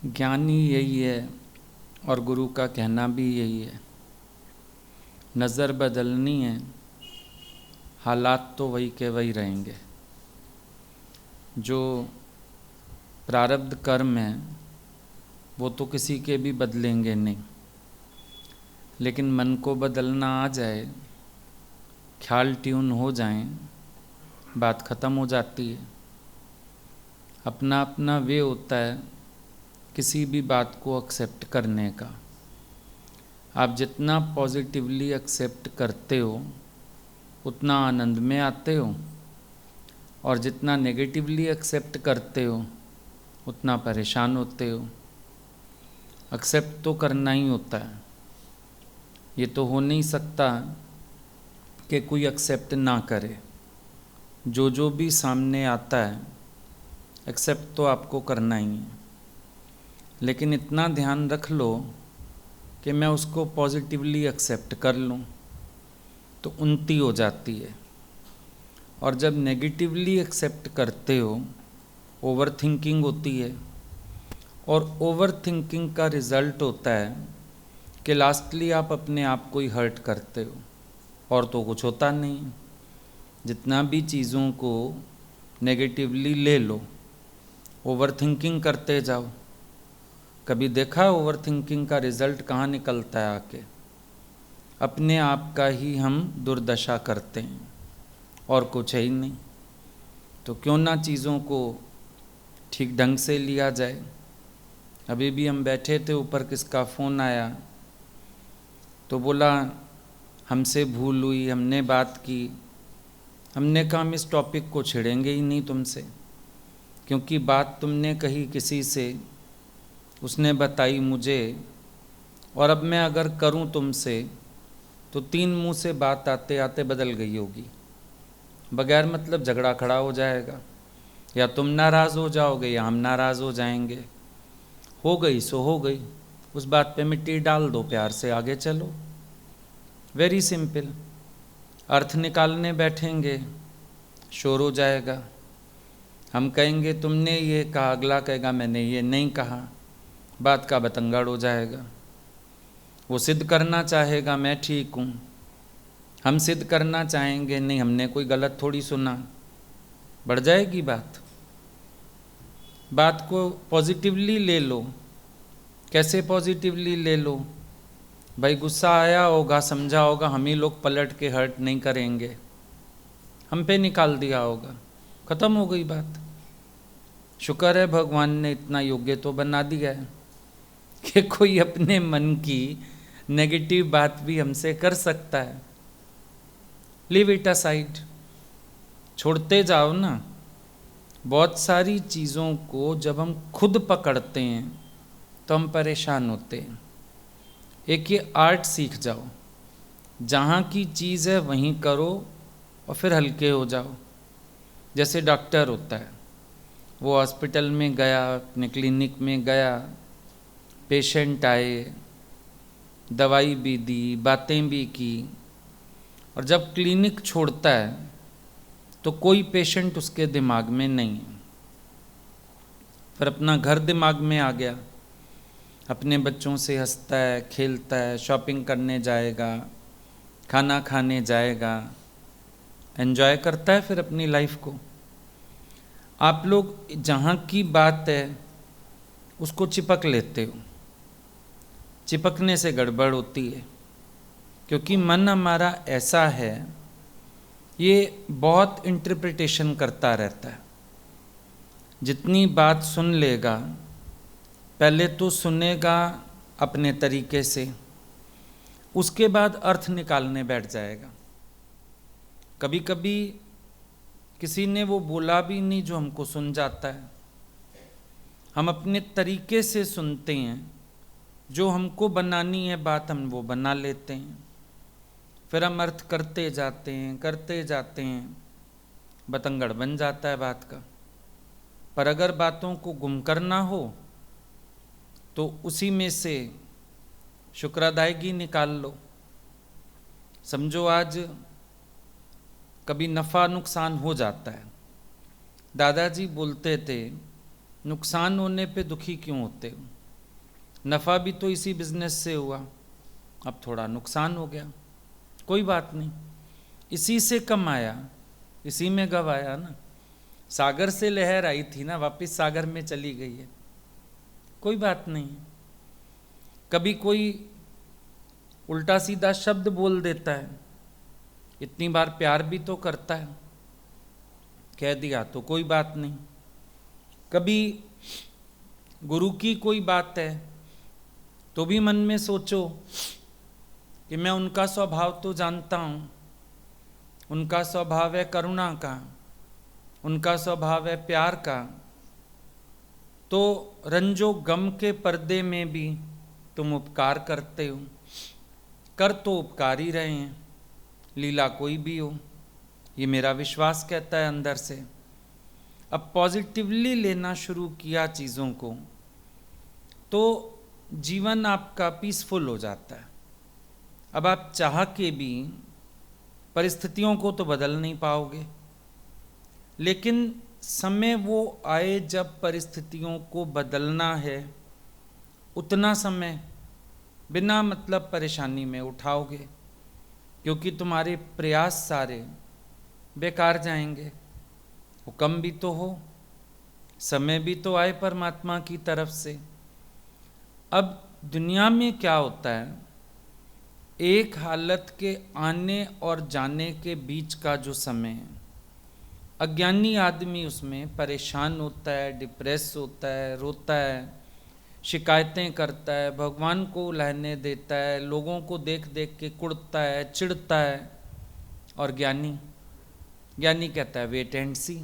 ज्ञान ही यही है और गुरु का कहना भी यही है। नज़र बदलनी है, हालात तो वही के वही रहेंगे। जो प्रारब्ध कर्म है वो तो किसी के भी बदलेंगे नहीं, लेकिन मन को बदलना आ जाए, ख्याल ट्यून हो जाएं, बात ख़त्म हो जाती है। अपना अपना वे होता है किसी भी बात को एक्सेप्ट करने का। आप जितना पॉजिटिवली एक्सेप्ट करते हो उतना आनंद में आते हो, और जितना नेगेटिवली एक्सेप्ट करते हो उतना परेशान होते हो। एक्सेप्ट तो करना ही होता है, ये तो हो नहीं सकता कि कोई एक्सेप्ट ना करे। जो जो भी सामने आता है एक्सेप्ट तो आपको करना ही है, लेकिन इतना ध्यान रख लो कि मैं उसको पॉजिटिवली एक्सेप्ट कर लूँ, तो उन्नति हो जाती है। और जब नेगेटिवली एक्सेप्ट करते हो ओवर थिंकिंग होती है, और ओवर थिंकिंग का रिज़ल्ट होता है कि लास्टली आप अपने आप को ही हर्ट करते हो, और तो कुछ होता नहीं। जितना भी चीज़ों को नेगेटिवली ले लो, ओवर थिंकिंग करते जाओ, कभी देखा ओवर थिंकिंग का रिज़ल्ट कहाँ निकलता है? आके अपने आप का ही हम दुर्दशा करते हैं, और कुछ है ही नहीं। तो क्यों ना चीज़ों को ठीक ढंग से लिया जाए। अभी भी हम बैठे थे, ऊपर किसका फ़ोन आया तो बोला हमसे भूल हुई, हमने बात की। हमने कहा हम इस टॉपिक को छेड़ेंगे ही नहीं तुमसे, क्योंकि बात तुमने कही किसी से, उसने बताई मुझे, और अब मैं अगर करूं तुमसे तो 3 मुंह से बात आते आते बदल गई होगी। बगैर मतलब झगड़ा खड़ा हो जाएगा, या तुम नाराज़ हो जाओगे या हम नाराज़ हो जाएंगे। हो गई सो हो गई, उस बात पे मिट्टी डाल दो, प्यार से आगे चलो। Very simple. अर्थ निकालने बैठेंगे शोर हो जाएगा। हम कहेंगे तुमने ये कहा, अगला कहेगा मैंने ये नहीं कहा, बात का बतंगड़ हो जाएगा। वो सिद्ध करना चाहेगा मैं ठीक हूँ, हम सिद्ध करना चाहेंगे नहीं हमने कोई गलत थोड़ी सुना, बढ़ जाएगी बात। बात को पॉजिटिवली ले लो। कैसे पॉजिटिवली ले लो? भाई गुस्सा आया होगा, समझा होगा, हम ही लोग पलट के हर्ट नहीं करेंगे, हम पे निकाल दिया होगा, ख़त्म हो गई बात। शुक्र है भगवान ने इतना योग्य तो बना दिया है कि कोई अपने मन की नेगेटिव बात भी हमसे कर सकता है। लीव इट असाइड, छोड़ते जाओ ना। बहुत सारी चीज़ों को जब हम खुद पकड़ते हैं तो हम परेशान होते हैं। एक ये आर्ट सीख जाओ, जहाँ की चीज़ है वहीं करो और फिर हल्के हो जाओ। जैसे डॉक्टर होता है, वो हॉस्पिटल में गया, अपने क्लिनिक में गया, पेशेंट आए, दवाई भी दी, बातें भी की, और जब क्लिनिक छोड़ता है तो कोई पेशेंट उसके दिमाग में नहीं है। फिर अपना घर दिमाग में आ गया, अपने बच्चों से हंसता है, खेलता है, शॉपिंग करने जाएगा, खाना खाने जाएगा, एंजॉय करता है फिर अपनी लाइफ को। आप लोग जहाँ की बात है उसको चिपक लेते हो, चिपकने से गड़बड़ होती है, क्योंकि मन हमारा ऐसा है, ये बहुत इंटरप्रिटेशन करता रहता है। जितनी बात सुन लेगा, पहले तो सुनेगा अपने तरीके से, उसके बाद अर्थ निकालने बैठ जाएगा। कभी कभी किसी ने वो बोला भी नहीं जो हमको सुन जाता है, हम अपने तरीके से सुनते हैं, जो हमको बनानी है बात हम वो बना लेते हैं, फिर हम अर्थ करते जाते हैं, बतंगड़ बन जाता है बात का। पर अगर बातों को गुम करना हो तो उसी में से शुक्रादायगी निकाल लो। समझो आज कभी नफ़ा नुकसान हो जाता है। दादाजी बोलते थे नुकसान होने पे दुखी क्यों होते हो? नफ़ा भी तो इसी बिजनेस से हुआ, अब थोड़ा नुकसान हो गया, कोई बात नहीं, इसी से कमाया, इसी में गवाया ना। सागर से लहर आई थी ना, वापस सागर में चली गई है, कोई बात नहीं। कभी कोई उल्टा सीधा शब्द बोल देता है, इतनी बार प्यार भी तो करता है, कह दिया तो कोई बात नहीं। कभी गुरु की कोई बात है तो भी मन में सोचो कि मैं उनका स्वभाव तो जानता हूँ, उनका स्वभाव है करुणा का, उनका स्वभाव है प्यार का, तो रंजो गम के पर्दे में भी तुम उपकार करते हो, कर तो उपकार ही रहे हैं, लीला कोई भी हो, ये मेरा विश्वास कहता है अंदर से। अब पॉजिटिवली लेना शुरू किया चीज़ों को तो जीवन आपका पीसफुल हो जाता है। अब आप चाह के भी परिस्थितियों को तो बदल नहीं पाओगे, लेकिन समय वो आए जब परिस्थितियों को बदलना है, उतना समय बिना मतलब परेशानी में उठाओगे, क्योंकि तुम्हारे प्रयास सारे बेकार जाएंगे। हुक्म भी तो हो, समय भी तो आए परमात्मा की तरफ से। अब दुनिया में क्या होता है, एक हालत के आने और जाने के बीच का जो समय है, अज्ञानी आदमी उसमें परेशान होता है, डिप्रेस होता है, रोता है, शिकायतें करता है, भगवान को उलझने देता है, लोगों को देख देख के कुढ़ता है, चिढ़ता है। और ज्ञानी कहता है वेट एंड सी,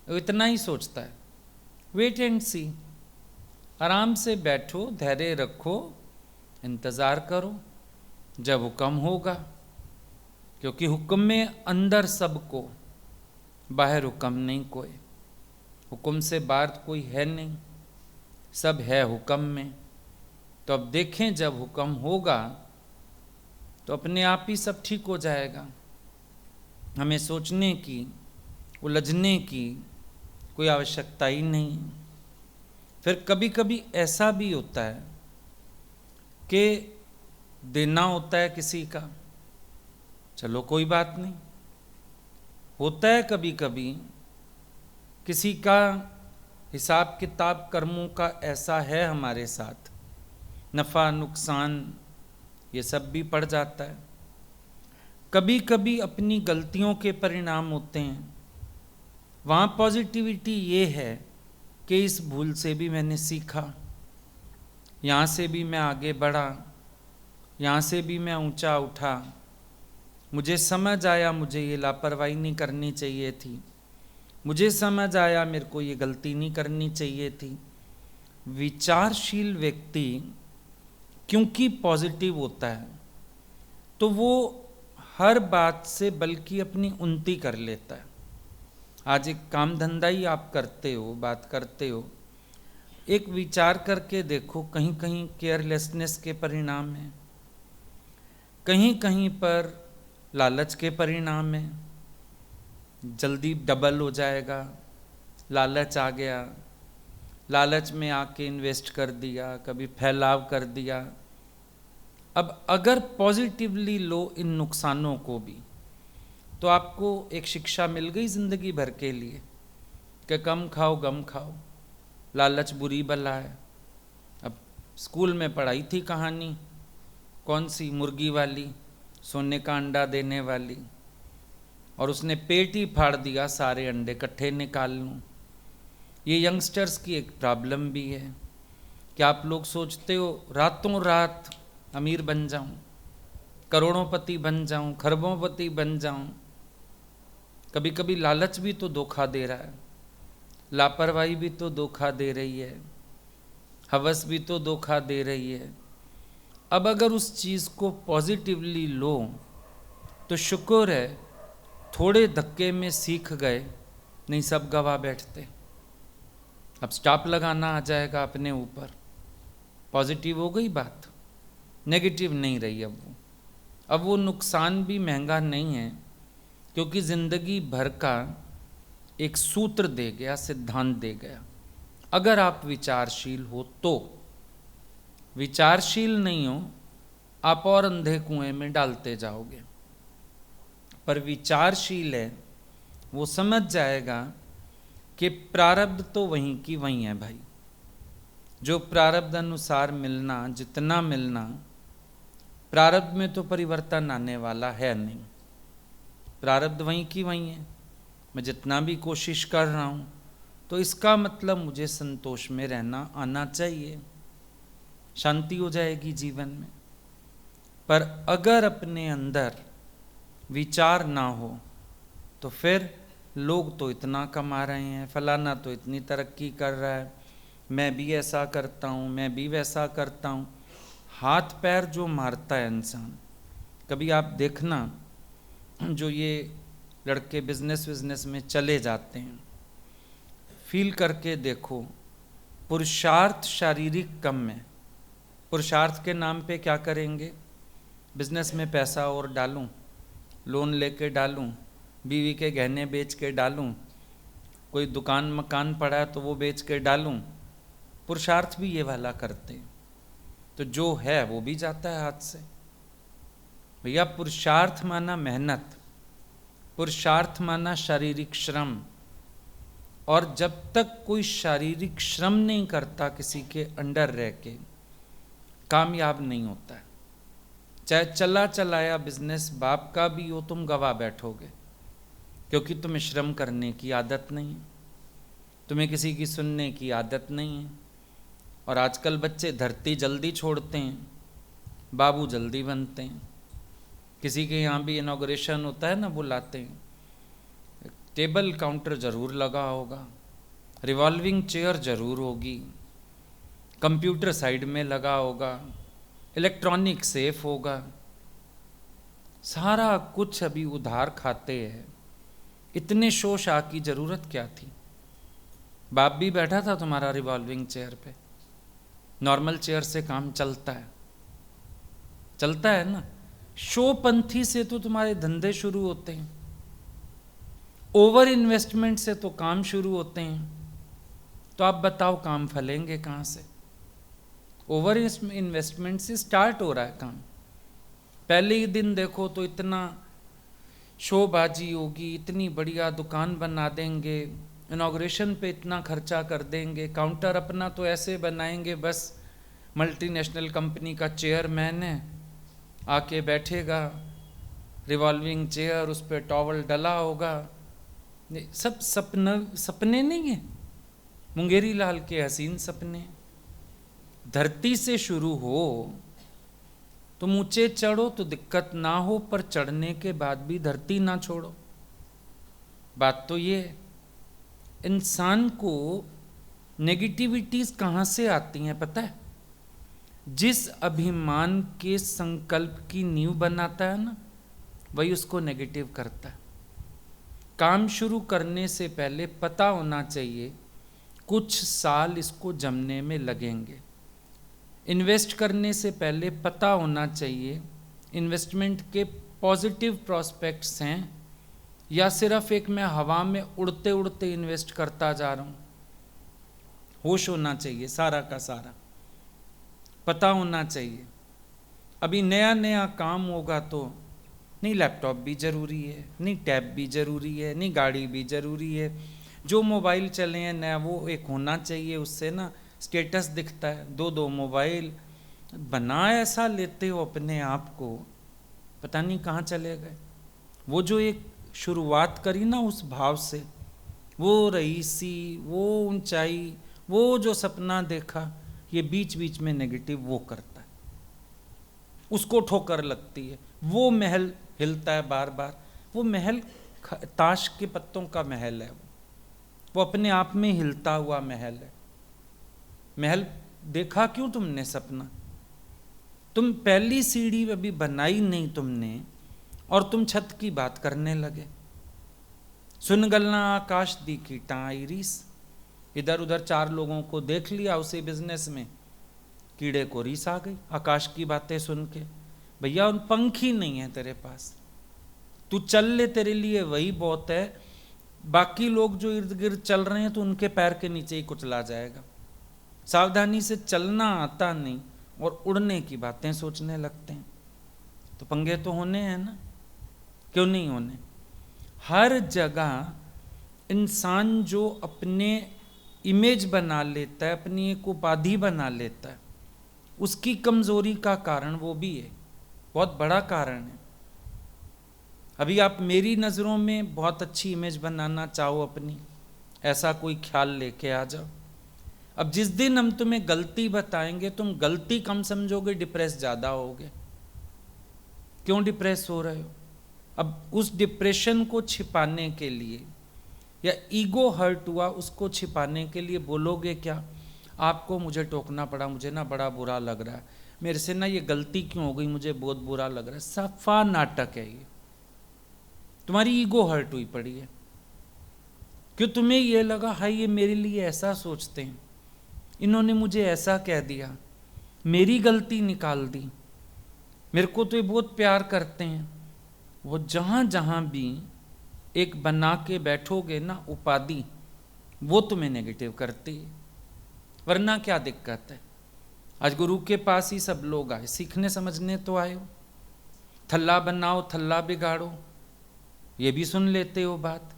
वो इतना ही सोचता है, वेट एंड सी, आराम से बैठो, धैर्य रखो, इंतज़ार करो जब हुक्म होगा, क्योंकि हुक्म में अंदर सबको, बाहर हुक्म नहीं कोई, हुक्म से बाहर कोई है नहीं, सब है हुक्म में। तो अब देखें जब हुक्म होगा तो अपने आप ही सब ठीक हो जाएगा। हमें सोचने की, उलझने की कोई आवश्यकता ही नहीं है। फिर कभी कभी ऐसा भी होता है कि देना होता है किसी का, चलो कोई बात नहीं, होता है कभी कभी किसी का हिसाब किताब कर्मों का ऐसा है हमारे साथ, नफ़ा नुकसान ये सब भी पड़ जाता है। कभी कभी अपनी गलतियों के परिणाम होते हैं, वहाँ पॉजिटिविटी ये है कि इस भूल से भी मैंने सीखा, यहाँ से भी मैं आगे बढ़ा, यहाँ से भी मैं ऊंचा उठा, मुझे समझ आया मुझे ये लापरवाही नहीं करनी चाहिए थी, मुझे समझ आया मेरे को ये गलती नहीं करनी चाहिए थी। विचारशील व्यक्ति क्योंकि पॉजिटिव होता है तो वो हर बात से बल्कि अपनी उन्नति कर लेता है। आज एक काम धंधा ही आप करते हो, बात करते हो, एक विचार करके देखो, कहीं कहीं केयरलेसनेस के परिणाम हैं, कहीं कहीं पर लालच के परिणाम हैं, जल्दी डबल हो जाएगा, लालच आ गया, लालच में आके इन्वेस्ट कर दिया, कभी फैलाव कर दिया। अब अगर पॉजिटिवली लो इन नुकसानों को भी, तो आपको एक शिक्षा मिल गई ज़िंदगी भर के लिए कि कम खाओ गम खाओ, लालच बुरी बला है। अब स्कूल में पढ़ाई थी कहानी, कौन सी, मुर्गी वाली, सोने का अंडा देने वाली, और उसने पेट ही फाड़ दिया, सारे अंडे इकट्ठे निकाल लूँ। ये यंगस्टर्स की एक प्रॉब्लम भी है कि आप लोग सोचते हो रातों रात अमीर बन जाऊं, करोड़ोंपति बन जाऊं, खरबोंपति बन जाऊं। कभी कभी लालच भी तो धोखा दे रहा है, लापरवाही भी तो धोखा दे रही है, हवस भी तो धोखा दे रही है। अब अगर उस चीज़ को पॉजिटिवली लो तो शुक्र है थोड़े धक्के में सीख गए, नहीं सब गवा बैठते। अब स्टॉप लगाना आ जाएगा अपने ऊपर, पॉजिटिव हो गई बात, नेगेटिव नहीं रही। अब वो नुकसान भी महंगा नहीं है, क्योंकि ज़िंदगी भर का एक सूत्र दे गया, सिद्धांत दे गया अगर आप विचारशील हो तो। विचारशील नहीं हो, आप और अंधे कुएं में डालते जाओगे। पर विचारशील है, वो समझ जाएगा कि प्रारब्ध तो वहीं की वहीं है भाई। जो प्रारब्ध अनुसार मिलना, जितना मिलना, प्रारब्ध में तो परिवर्तन आने वाला है नहीं। प्रारब्ध वहीं की वहीं है। मैं जितना भी कोशिश कर रहा हूँ, तो इसका मतलब मुझे संतोष में रहना आना चाहिए, शांति हो जाएगी जीवन में। पर अगर अपने अंदर विचार ना हो, तो फिर लोग तो इतना कमा रहे हैं, फलाना तो इतनी तरक्की कर रहा है, मैं भी ऐसा करता हूँ, मैं भी वैसा करता हूँ। हाथ पैर जो मारता है इंसान, कभी आप देखना, जो ये लड़के बिजनेस में चले जाते हैं, फील करके देखो, पुरुषार्थ शारीरिक कम है। पुरुषार्थ के नाम पे क्या करेंगे? बिजनेस में पैसा और डालूं, लोन लेके डालूं, बीवी के गहने बेच के डालूं, कोई दुकान मकान पड़ा है तो वो बेच के डालूं। पुरुषार्थ भी ये वाला करते हैं, तो जो है वो भी जाता है हाथ से। भैया पुरुषार्थ माना मेहनत, पुरुषार्थ माना शारीरिक श्रम। और जब तक कोई शारीरिक श्रम नहीं करता किसी के अंडर रह के, कामयाब नहीं होता है। चाहे चला चलाया बिजनेस बाप का भी हो, तुम गवा बैठोगे, क्योंकि तुम्हें श्रम करने की आदत नहीं है, तुम्हें किसी की सुनने की आदत नहीं है। और आजकल बच्चे धरती जल्दी छोड़ते हैं, बाबू जल्दी बनते हैं। किसी के यहाँ भी इनॉग्रेशन होता है ना, बुलाते हैं, टेबल काउंटर जरूर लगा होगा, रिवॉल्विंग चेयर जरूर होगी, कंप्यूटर साइड में लगा होगा, इलेक्ट्रॉनिक सेफ होगा, सारा कुछ अभी उधार खाते हैं। इतने शोशाह की जरूरत क्या थी? बाप भी बैठा था तुम्हारा रिवॉल्विंग चेयर पे, नॉर्मल चेयर से काम चलता है, चलता है ना। शोपंथी से तो तुम्हारे धंधे शुरू होते हैं, ओवर इन्वेस्टमेंट से तो काम शुरू होते हैं। तो आप बताओ काम फलेंगे कहाँ से? ओवर इन्वेस्टमेंट से स्टार्ट हो रहा है काम। पहले ही दिन देखो तो इतना शोबाजी होगी, इतनी बढ़िया दुकान बना देंगे, इनॉग्रेशन पे इतना खर्चा कर देंगे, काउंटर अपना तो ऐसे बनाएंगे बस मल्टीनेशनल कंपनी का चेयरमैन है, आके बैठेगा, रिवॉल्विंग चेयर, उस पर टॉवल डला होगा। सब सपने नहीं है, मुंगेरी लाल के हसीन सपने। धरती से शुरू हो, तुम ऊंचे चढ़ो तो दिक्कत ना हो, पर चढ़ने के बाद भी धरती ना छोड़ो। बात तो ये है। इंसान को नेगेटिविटीज कहाँ से आती हैं पता है? जिस अभिमान के संकल्प की नींव बनाता है ना, वही उसको नेगेटिव करता है। काम शुरू करने से पहले पता होना चाहिए कुछ साल इसको जमने में लगेंगे। इन्वेस्ट करने से पहले पता होना चाहिए इन्वेस्टमेंट के पॉजिटिव प्रॉस्पेक्ट्स हैं या सिर्फ एक मैं हवा में उड़ते उड़ते इन्वेस्ट करता जा रहा हूँ। होश होना चाहिए, सारा का सारा पता होना चाहिए। अभी नया नया काम होगा तो नहीं लैपटॉप भी ज़रूरी है, नहीं टैब भी ज़रूरी है, नहीं गाड़ी भी ज़रूरी है। जो मोबाइल चले हैं नया वो एक होना चाहिए, उससे ना स्टेटस दिखता है। दो मोबाइल बना ऐसा लेते हो अपने आप को, पता नहीं कहाँ चले गए। वो जो एक शुरुआत करी ना उस भाव से, वो रईसी, वो ऊंचाई, वो जो सपना देखा, ये बीच बीच में नेगेटिव वो करता है, उसको ठोकर लगती है। वो महल हिलता है बार बार, वो महल ताश के पत्तों का महल है, वो अपने आप में हिलता हुआ महल है। महल देखा क्यों तुमने सपना? तुम पहली सीढ़ी अभी बनाई नहीं तुमने और तुम छत की बात करने लगे। सुन गलना आकाश दी कीटा आई रीस। इधर उधर चार लोगों को देख लिया उसी बिजनेस में, कीड़े को रीस आ गई आकाश की बातें सुन के। भैया उन पंख ही नहीं है तेरे पास, तू चल ले, तेरे लिए वही बहुत है। बाकी लोग जो इर्द गिर्द चल रहे हैं तो उनके पैर के नीचे ही कुचला जाएगा। सावधानी से चलना आता नहीं और उड़ने की बातें सोचने लगते हैं, तो पंगे तो होने हैं ना, क्यों नहीं होने। हर जगह इंसान जो अपने इमेज बना लेता है, अपनी एक उपाधि बना लेता है, उसकी कमजोरी का कारण वो भी है, बहुत बड़ा कारण है। अभी आप मेरी नज़रों में बहुत अच्छी इमेज बनाना चाहो अपनी, ऐसा कोई ख्याल लेके आ जाओ। अब जिस दिन हम तुम्हें गलती बताएंगे, तुम गलती कम समझोगे, डिप्रेस ज़्यादा होगे। क्यों डिप्रेस हो रहे हो? अब उस डिप्रेशन को छिपाने के लिए, या ईगो हर्ट हुआ उसको छिपाने के लिए बोलोगे क्या, आपको मुझे टोकना पड़ा, मुझे ना बड़ा बुरा लग रहा है, मेरे से ना ये गलती क्यों हो गई, मुझे बहुत बुरा लग रहा है। सफा नाटक है ये, तुम्हारी ईगो हर्ट हुई पड़ी है। क्यों तुम्हें ये लगा हाय ये मेरे लिए ऐसा सोचते हैं, इन्होंने मुझे ऐसा कह दिया, मेरी गलती निकाल दी, मेरे को तो ये बहुत प्यार करते हैं। वो जहां जहां भी एक बना के बैठोगे ना उपाधि, वो तुम्हें नेगेटिव करती है। वरना क्या दिक्कत है? आज गुरु के पास ही सब लोग आए, सीखने समझने तो आए हो। थल्ला बनाओ थल्ला बिगाड़ो, ये भी सुन लेते हो बात।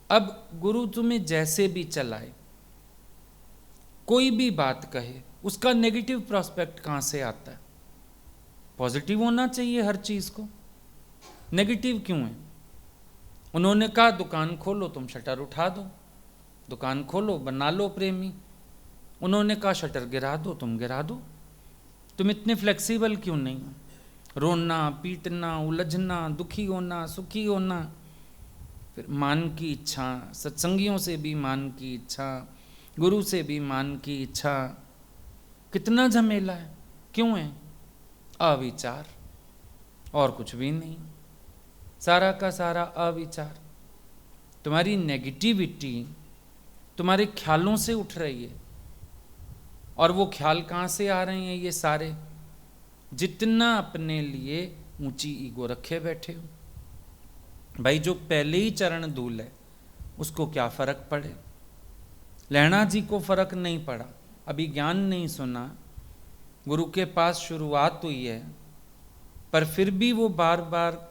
अब गुरु तुम्हें जैसे भी चलाए, कोई भी बात कहे, उसका नेगेटिव प्रोस्पेक्ट कहाँ से आता है? पॉजिटिव होना चाहिए हर चीज को, नेगेटिव क्यों है? उन्होंने कहा दुकान खोलो, तुम शटर उठा दो, दुकान खोलो बना लो प्रेमी। उन्होंने कहा शटर गिरा दो, तुम गिरा दो। तुम इतने फ्लेक्सिबल क्यों नहीं हो? रोना पीटना, उलझना, दुखी होना, सुखी होना, फिर मान की इच्छा, सत्संगियों से भी मान की इच्छा, गुरु से भी मान की इच्छा, कितना झमेला है। क्यों है? अविचार, और कुछ भी नहीं, सारा का सारा अविचार। तुम्हारी नेगेटिविटी तुम्हारे ख्यालों से उठ रही है, और वो ख्याल कहाँ से आ रहे हैं? ये सारे जितना अपने लिए ऊंची ईगो रखे बैठे हो। भाई जो पहले ही चरण धूल है उसको क्या फर्क पड़े? लहणा जी को फर्क नहीं पड़ा, अभी ज्ञान नहीं सुना, गुरु के पास शुरुआत हुई है, पर फिर भी वो बार बार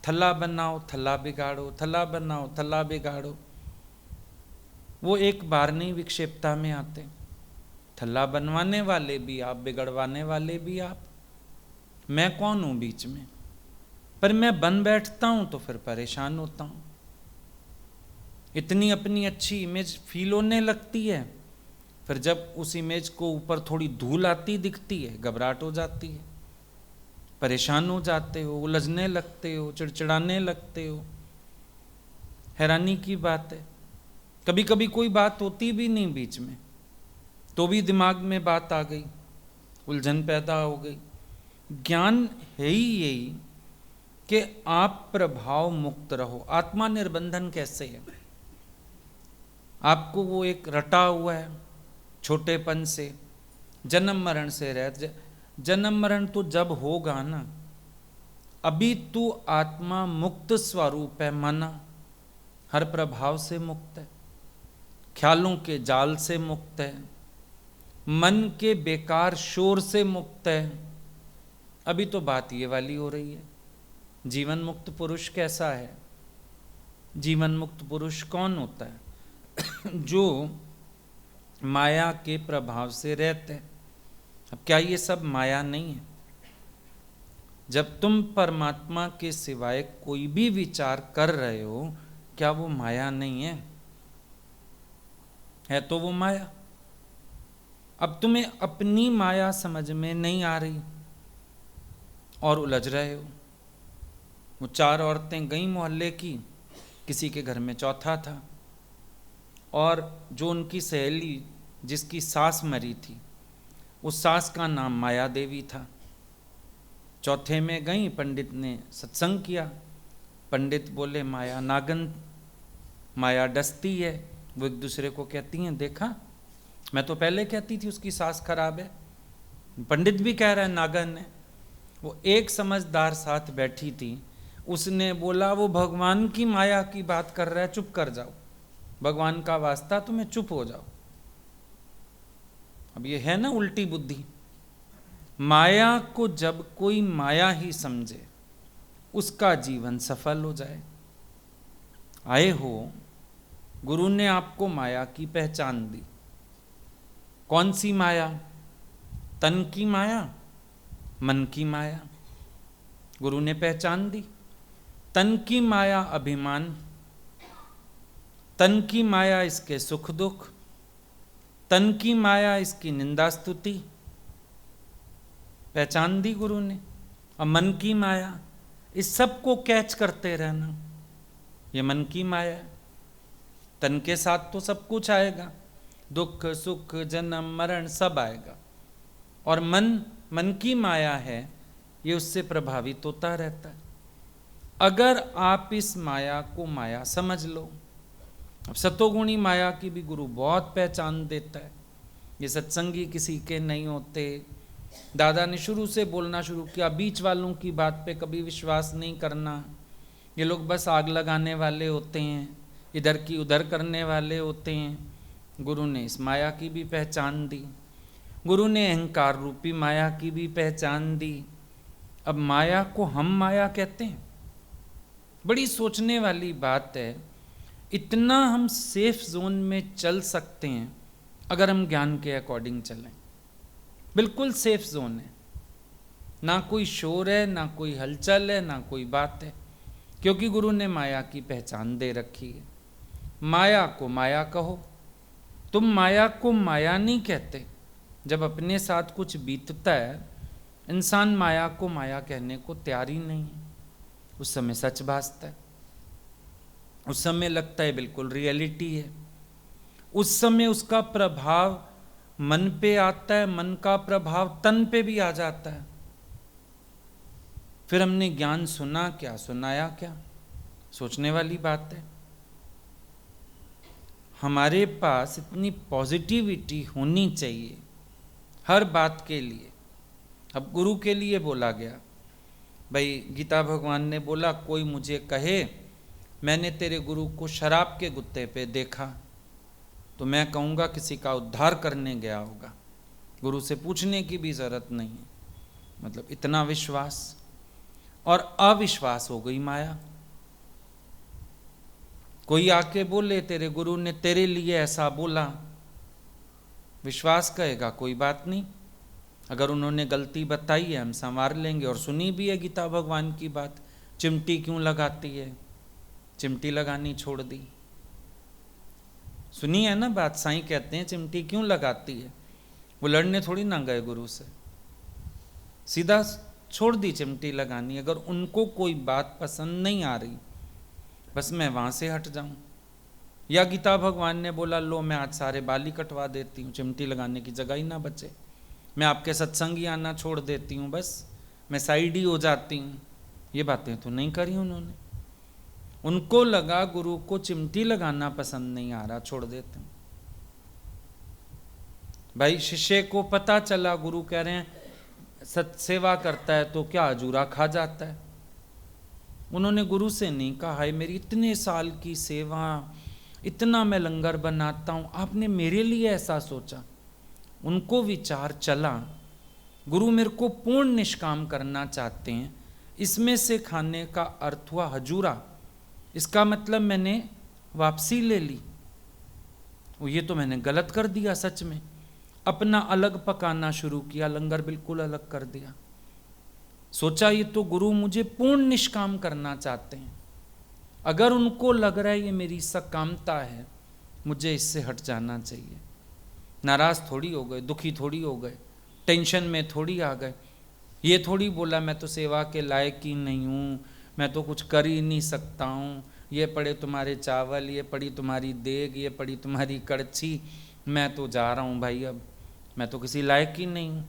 थल्ला बनाओ थल्ला बिगाड़ो, थल्ला बनाओ थल्ला बिगाड़ो। वो एक बार नहीं विक्षेपता में आते। थल्ला बनवाने वाले भी आप, बिगड़वाने वाले भी आप। मैं कौन हूं बीच में? पर मैं बन बैठता हूं तो फिर परेशान होता हूं। इतनी अपनी अच्छी इमेज फील होने लगती है, फिर जब उस इमेज को ऊपर थोड़ी धूल आती दिखती है, घबराहट हो जाती है, परेशान हो जाते हो, उलझने लगते हो, चिड़चिड़ाने लगते हो। हैरानी की बात है, कभी कभी कोई बात होती भी नहीं बीच में, तो भी दिमाग में बात आ गई, उलझन पैदा हो गई। ज्ञान है ही यही कि आप प्रभाव मुक्त रहो। आत्मा निर्बंधन कैसे है? आपको वो एक रटा हुआ है छोटेपन से, जन्म मरण से रह। जन्म मरण तो जब होगा ना, अभी तू आत्मा मुक्त स्वरूप है, माना हर प्रभाव से मुक्त है, ख्यालों के जाल से मुक्त है, मन के बेकार शोर से मुक्त है। अभी तो बात ये वाली हो रही है, जीवन मुक्त पुरुष कैसा है? जीवन मुक्त पुरुष कौन होता है? जो माया के प्रभाव से रहते हैं। अब क्या ये सब माया नहीं है? जब तुम परमात्मा के सिवाय कोई भी विचार कर रहे हो, क्या वो माया नहीं है? है तो वो माया। अब तुम्हें अपनी माया समझ में नहीं आ रही और उलझ रहे हो। वो 4 औरतें गई मोहल्ले की, किसी के घर में चौथा था, और जो उनकी सहेली जिसकी सास मरी थी, उस सास का नाम माया देवी था। चौथे में गई, पंडित ने सत्संग किया, पंडित बोले माया नागन, माया डसती है। वो एक दूसरे को कहती हैं, देखा मैं तो पहले कहती थी उसकी सास खराब है, पंडित भी कह रहा है नागन है। वो एक समझदार साथ बैठी थी, उसने बोला वो भगवान की माया की बात कर रहा है, चुप कर जाओ, भगवान का वास्ता तुम्हें चुप हो जाओ। अब ये है ना उल्टी बुद्धि। माया को जब कोई माया ही समझे उसका जीवन सफल हो जाए। आए हो, गुरु ने आपको माया की पहचान दी। कौन सी माया? तन की माया, मन की माया। गुरु ने पहचान दी। तन की माया अभिमान, तन की माया इसके सुख दुख, तन की माया इसकी निंदा स्तुति, पहचान दी गुरु ने। अब मन की माया, इस सब को कैच करते रहना, ये मन की माया है। तन के साथ तो सब कुछ आएगा, दुख सुख जन्म मरण सब आएगा, और मन की माया है, ये उससे प्रभावित होता रहता है। अगर आप इस माया को माया समझ लो। अब सतोगुणी माया की भी गुरु बहुत पहचान देता है। ये सत्संगी किसी के नहीं होते। दादा ने शुरू से बोलना शुरू किया, बीच वालों की बात पे कभी विश्वास नहीं करना, ये लोग बस आग लगाने वाले होते हैं, इधर की उधर करने वाले होते हैं। गुरु ने इस माया की भी पहचान दी। गुरु ने अहंकार रूपी माया की भी पहचान दी। अब माया को हम माया कहते हैं। बड़ी सोचने वाली बात है। इतना हम सेफ जोन में चल सकते हैं अगर हम ज्ञान के अकॉर्डिंग चलें। बिल्कुल सेफ जोन है, ना कोई शोर है, ना कोई हलचल है, ना कोई बात है, क्योंकि गुरु ने माया की पहचान दे रखी है। माया को माया कहो, तुम माया को माया नहीं कहते। जब अपने साथ कुछ बीतता है, इंसान माया को माया कहने को तैयार ही नहीं है। उस समय सच भासता है, उस समय लगता है बिल्कुल रियलिटी है। उस समय उसका प्रभाव मन पे आता है, मन का प्रभाव तन पे भी आ जाता है। फिर हमने ज्ञान सुना क्या, सुनाया क्या? सोचने वाली बात है। हमारे पास इतनी पॉजिटिविटी होनी चाहिए हर बात के लिए। अब गुरु के लिए बोला गया, भाई गीता भगवान ने बोला, कोई मुझे कहे मैंने तेरे गुरु को शराब के गुत्ते पे देखा, तो मैं कहूँगा किसी का उद्धार करने गया होगा। गुरु से पूछने की भी जरूरत नहीं है। मतलब इतना विश्वास और अविश्वास हो गई माया। कोई आके बोले तेरे गुरु ने तेरे लिए ऐसा बोला, विश्वास कहेगा कोई बात नहीं, अगर उन्होंने गलती बताई है हम संवार लेंगे। और सुनी भी है गीता भगवान की बात, चिमटी क्यों लगाती है, चिमटी लगानी छोड़ दी। सुनी है ना बात, साईं कहते हैं चिमटी क्यों लगाती है। वो लड़ने थोड़ी ना गए गुरु से, सीधा छोड़ दी चिमटी लगानी। अगर उनको कोई बात पसंद नहीं आ रही, बस मैं वहाँ से हट जाऊँ। या गीता भगवान ने बोला, लो मैं आज सारे बाल ही कटवा देती हूँ, चिमटी लगाने की जगह ही ना बचे, मैं आपके सत्संग ही आना छोड़ देती हूँ, बस मैं साइड ही हो जाती हूँ। ये बातें तो नहीं करी उन्होंने। उनको लगा गुरु को चिमटी लगाना पसंद नहीं आ रहा, छोड़ देते हैं। भाई शिष्य को पता चला गुरु कह रहे हैं सत्सेवा करता है तो क्या अजूरा खा जाता है। उन्होंने गुरु से नहीं कहा, हाय मेरी इतने साल की सेवा, इतना मैं लंगर बनाता हूँ, आपने मेरे लिए ऐसा सोचा। उनको विचार चला गुरु मेरे को पूर्ण निष्काम करना चाहते हैं, इसमें से खाने का अर्थ हुआ हजूरा, इसका मतलब मैंने वापसी ले ली। ये तो मैंने गलत कर दिया सच में। अपना अलग पकाना शुरू किया, लंगर बिल्कुल अलग कर दिया। सोचा ये तो गुरु मुझे पूर्ण निष्काम करना चाहते हैं, अगर उनको लग रहा है ये मेरी सकामता है, मुझे इससे हट जाना चाहिए। नाराज थोड़ी हो गए, दुखी थोड़ी हो गए, टेंशन में थोड़ी आ गए। ये थोड़ी बोला मैं तो सेवा के लायक ही नहीं हूँ, मैं तो कुछ कर ही नहीं सकता हूँ, ये पड़े तुम्हारे चावल, ये पड़ी तुम्हारी देग, ये पड़ी तुम्हारी कड़छी, मैं तो जा रहा हूँ भाई, अब मैं तो किसी लायक ही नहीं हूँ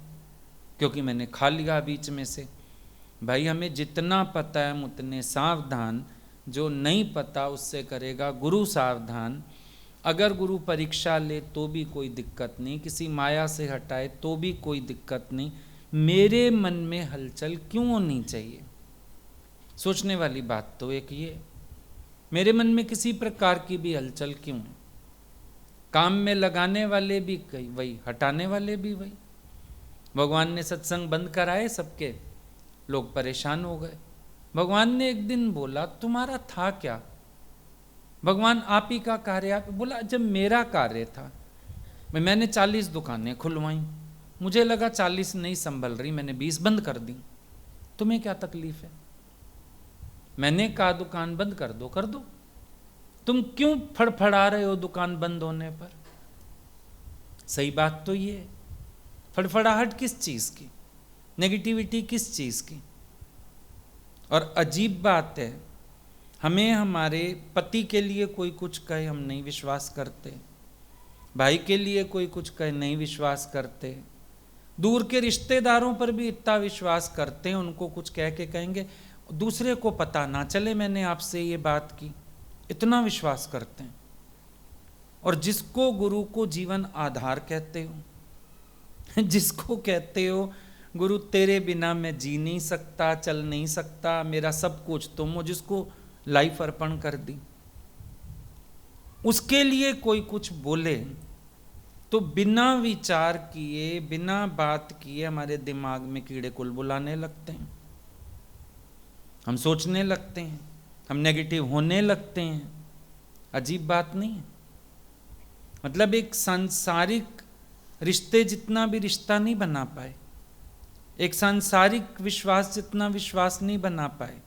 क्योंकि मैंने खा लिया बीच में से। भाई हमें जितना पता है हम उतने सावधान, जो नहीं पता उससे करेगा गुरु सावधान। अगर गुरु परीक्षा ले तो भी कोई दिक्कत नहीं, किसी माया से हटाए तो भी कोई दिक्कत नहीं, मेरे मन में हलचल क्यों होनी चाहिए। सोचने वाली बात तो एक ये, मेरे मन में किसी प्रकार की भी हलचल क्यों है? काम में लगाने वाले भी कई वही, हटाने वाले भी वही। भगवान ने सत्संग बंद कराए सबके, लोग परेशान हो गए। भगवान ने एक दिन बोला, तुम्हारा था क्या? भगवान आप ही का कार्य आप। बोला, जब मेरा कार्य था, मैंने 40 दुकानें खुलवाई, मुझे लगा 40 नहीं संभल रही, मैंने 20 बंद कर दी। तुम्हें क्या तकलीफ है? मैंने कहा दुकान बंद कर दो, कर दो। तुम क्यों फड़फड़ा रहे हो दुकान बंद होने पर? सही बात तो ये, फड़फड़ाहट किस चीज की, नेगेटिविटी किस चीज की? और अजीब बात है, हमें हमारे पति के लिए कोई कुछ कहे हम नहीं विश्वास करते, भाई के लिए कोई कुछ कहे नहीं विश्वास करते, दूर के रिश्तेदारों पर भी इतना विश्वास करते हैं, उनको कुछ कह के कहेंगे दूसरे को पता ना चले मैंने आपसे ये बात की, इतना विश्वास करते हैं। और जिसको गुरु को जीवन आधार कहते हो, जिसको कहते हो गुरु तेरे बिना मैं जी नहीं सकता, चल नहीं सकता, मेरा सब कुछ तुम हो, जिसको लाइफ अर्पण कर दी, उसके लिए कोई कुछ बोले तो बिना विचार किए, बिना बात किए हमारे दिमाग में कीड़े कुलबुलाने लगते हैं, हम सोचने लगते हैं, हम नेगेटिव होने लगते हैं। अजीब बात नहीं है? मतलब एक सांसारिक रिश्ते जितना भी रिश्ता नहीं बना पाए, एक सांसारिक विश्वास जितना विश्वास नहीं बना पाए,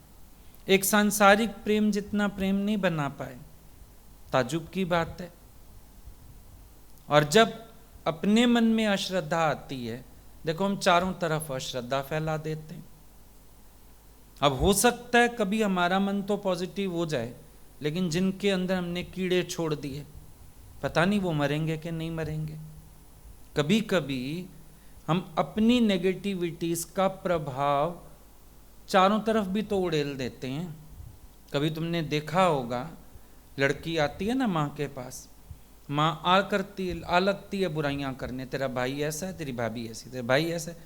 एक सांसारिक प्रेम जितना प्रेम नहीं बना पाए। ताजुब की बात है। और जब अपने मन में अश्रद्धा आती है, देखो हम चारों तरफ अश्रद्धा फैला देते हैं। अब हो सकता है कभी हमारा मन तो पॉजिटिव हो जाए, लेकिन जिनके अंदर हमने कीड़े छोड़ दिए, पता नहीं वो मरेंगे कि नहीं मरेंगे। कभी कभी हम अपनी नेगेटिविटीज का प्रभाव चारों तरफ भी तो उड़ेल देते हैं। कभी तुमने देखा होगा, लड़की आती है ना माँ के पास, माँ आ लगती है बुराइयाँ करने, तेरा भाई ऐसा है, तेरी भाभी ऐसी, तेरा भाई ऐसा है।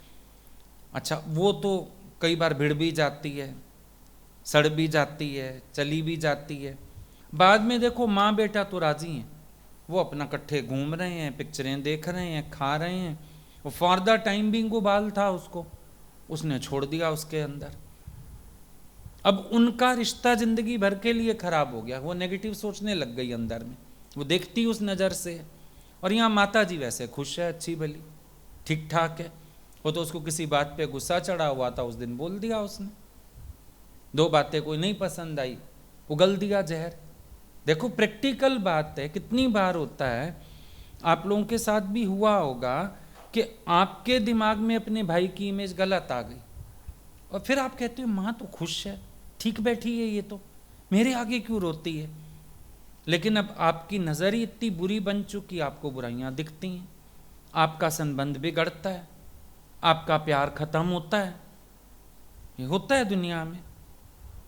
अच्छा, वो तो कई बार भिड़ भी जाती है, सड़ भी जाती है, चली भी जाती है। बाद में देखो माँ बेटा तो राजी हैं, वो अपना इकट्ठे घूम रहे हैं, पिक्चरें देख रहे हैं, खा रहे हैं। वो फॉर द टाइम बिंग उबाल था उसको, उसने छोड़ दिया उसके अंदर। अब उनका रिश्ता जिंदगी भर के लिए खराब हो गया, वो नेगेटिव सोचने लग गई अंदर में, वो देखती उस नज़र से। और यहाँ माता जी वैसे खुश है, अच्छी भली, ठीक ठाक है। वो तो उसको किसी बात पे गुस्सा चढ़ा हुआ था, उस दिन बोल दिया उसने, 2 बातें कोई नहीं पसंद आई, उगल दिया जहर। देखो प्रैक्टिकल बात है, कितनी बार होता है, आप लोगों के साथ भी हुआ होगा कि आपके दिमाग में अपने भाई की इमेज गलत आ गई, और फिर आप कहते हो माँ तो खुश है, ठीक बैठी है, ये तो मेरे आगे क्यों रोती है? लेकिन अब आपकी नज़र ही इतनी बुरी बन चुकी, आपको बुराइयां दिखती हैं, आपका संबंध बिगड़ता है, आपका प्यार खत्म होता है। ये होता है दुनिया में।